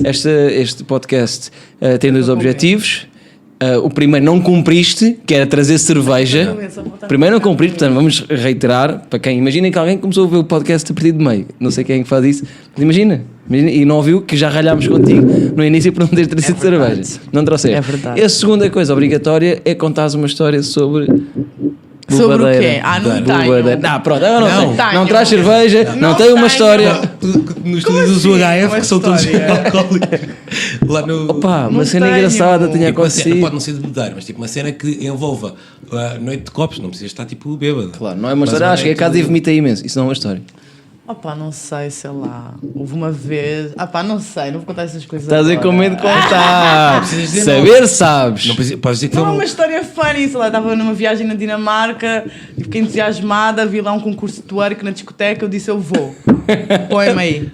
Este podcast tem dois objetivos. O primeiro não cumpriste, que era trazer cerveja. Primeiro não cumpriste, portanto vamos reiterar para quem... Imaginem que alguém começou a ver o podcast a partir de meio. Não sei quem é que faz isso. Mas imagina, e não ouviu que já ralhámos contigo no início por não ter trazido cerveja. Não trouxeste. É verdade. A segunda coisa obrigatória é contares uma história sobre Sobre o quê? Ah, não tenho. Ah, pronto, agora não Tenho. Não traz cerveja, não tem uma tenho. história. No estúdio dos UHF, Uma que são todos história? alcoólicos. Lá no. Opa, uma Não cena tenho. engraçada tinha Tipo, uma cena, acontecido. pode não ser de beber, mas tipo uma cena que envolva noite de copos, não precisa estar tipo bêbado. Claro, não é uma Mas história. uma Acho que a noite casa de- e vomita imenso. Isso não é uma história. Opa, não sei, sei lá. Houve uma vez. Não sei, não vou contar essas coisas. Estás aí com agora. medo de contar. precisas dizer Saber sabes. Não precisa- podes dizer que Não, foi é uma história funny, sei lá, estava numa viagem na Dinamarca e fiquei entusiasmada, vi lá um concurso de twerk na discoteca, eu disse eu vou. Põe-me aí.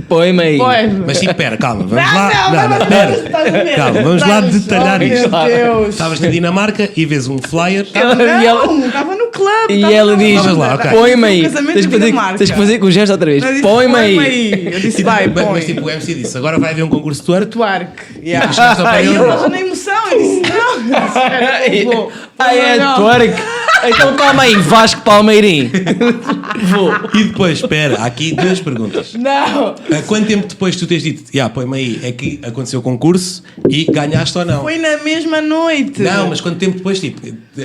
Põe-me aí. Põe-me. Mas tipo, pera, calma, vamos Não, lá. não, Não, mas pera. estás a ver? Calma, vamos lá Estás- detalhar oh, isto. Meu Deus. Estavas na Dinamarca e vês um flyer. Não, estava no clube. E estava ela no- diz: Vamos lá, ok. põe-me No aí. casamento Tens de que Dinamarca. fazer com o gesto outra vez. Eu disse, Põe-me aí. Eu disse, vai, põe. Mas tipo, o MC disse, agora vai haver um concurso de twerk. Twerk. Yeah. Chegaste ao pé Aí dele. eu estava na emoção, eu disse, não. Eu disse, espera, eu vou. Ah, é Não. twerk. Então calma aí, Vasco Palmeirim. Vou. E depois, espera, há aqui duas perguntas. Não. Quanto tempo depois tu tens dito, põe-me aí, é que aconteceu o concurso e ganhaste ou não? Foi na mesma noite. Não, mas quanto tempo depois, tipo,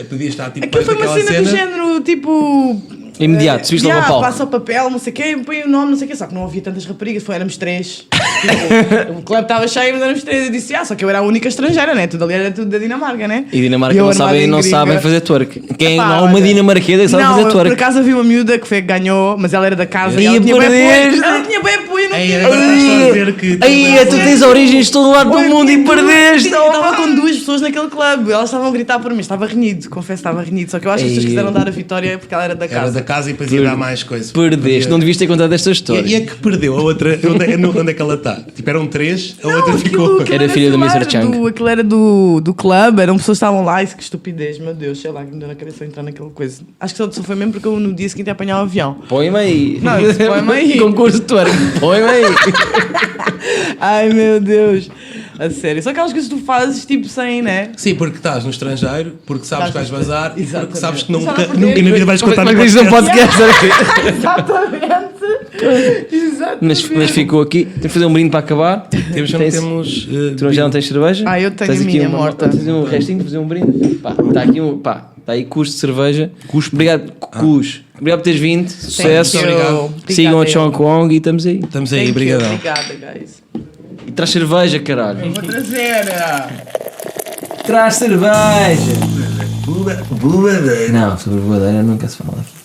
podias estar tipo Aquilo foi uma daquela cena do género, tipo... Imediato, subiste logo ao palco. Passa o papel, não sei o quê, põe o nome, não sei o quê. Só que não havia tantas raparigas, éramos 3. Tipo, o clube estava cheio, mas éramos 3. Eu disse, só que eu era a única estrangeira, né? Tudo ali era tudo da Dinamarca, né? E Dinamarca eu não armada sabem, em não gringa. sabem fazer twerk. Quem Epá, há uma olha, dinamarquesa que sabe fazer Não, por twerk. acaso havia uma miúda que foi que ganhou, mas ela era da casa Aí e ela tinha bem perdeste. apoio. Ela tinha bem apoio, não Ei, tinha. agora estás só a dizer que... Aí, tu tens origens de todo lado do Foi mundo e muito- perdeste. Eu estava com 2 pessoas naquele clube, elas estavam a gritar por mim, estava renhido, confesso, estava renhido. Só que eu acho que as pessoas Ei. quiseram dar a vitória porque ela era da Era casa. da casa e depois ia dar mais coisas. Perdeste, não devias ter contado esta história. E a que perdeu? A outra, onde é que ela está? Tipo, eram 3, a outra ficou. Era filha do Mr. Chang. Aquilo era do clube, eram pessoas que estavam lá e que estupidez, meu Deus, sei lá, que me deu na cabeça eu entrar naquela coisa. Acho que só foi mesmo porque eu no dia seguinte ia apanhar o avião. Põe-me aí. Não, eu disse, põe-me aí. Concurso de twerk. Põe-me aí. Ai meu Deus, a sério. Só aquelas coisas que tu fazes tipo sem, né? Sim, porque estás no estrangeiro, porque sabes que vais vazar e porque Exatamente. sabes que Só não nunca poder- na vida vais contar Mas no isto não podcast. pode querer. Exatamente. Exatamente. Mas ficou aqui. Temos que fazer um brinde para acabar. Temos Tu já não tens cerveja? Ah, eu tenho Tens a aqui minha uma- morta. Tens um restinho de fazer um brinde? Pá, está aqui está aí custo de cerveja. Obrigado, Cus. Obrigado por teres vindo. Sucesso. Thank you. Obrigado. Sigam a Obrigada, Chong Kong e estamos aí. Estamos aí, Thank you. obrigadão. Obrigada, guys. E traz cerveja, caralho. Vou trazer. Traz cerveja! Não, sobre voadeira nunca se fala aqui.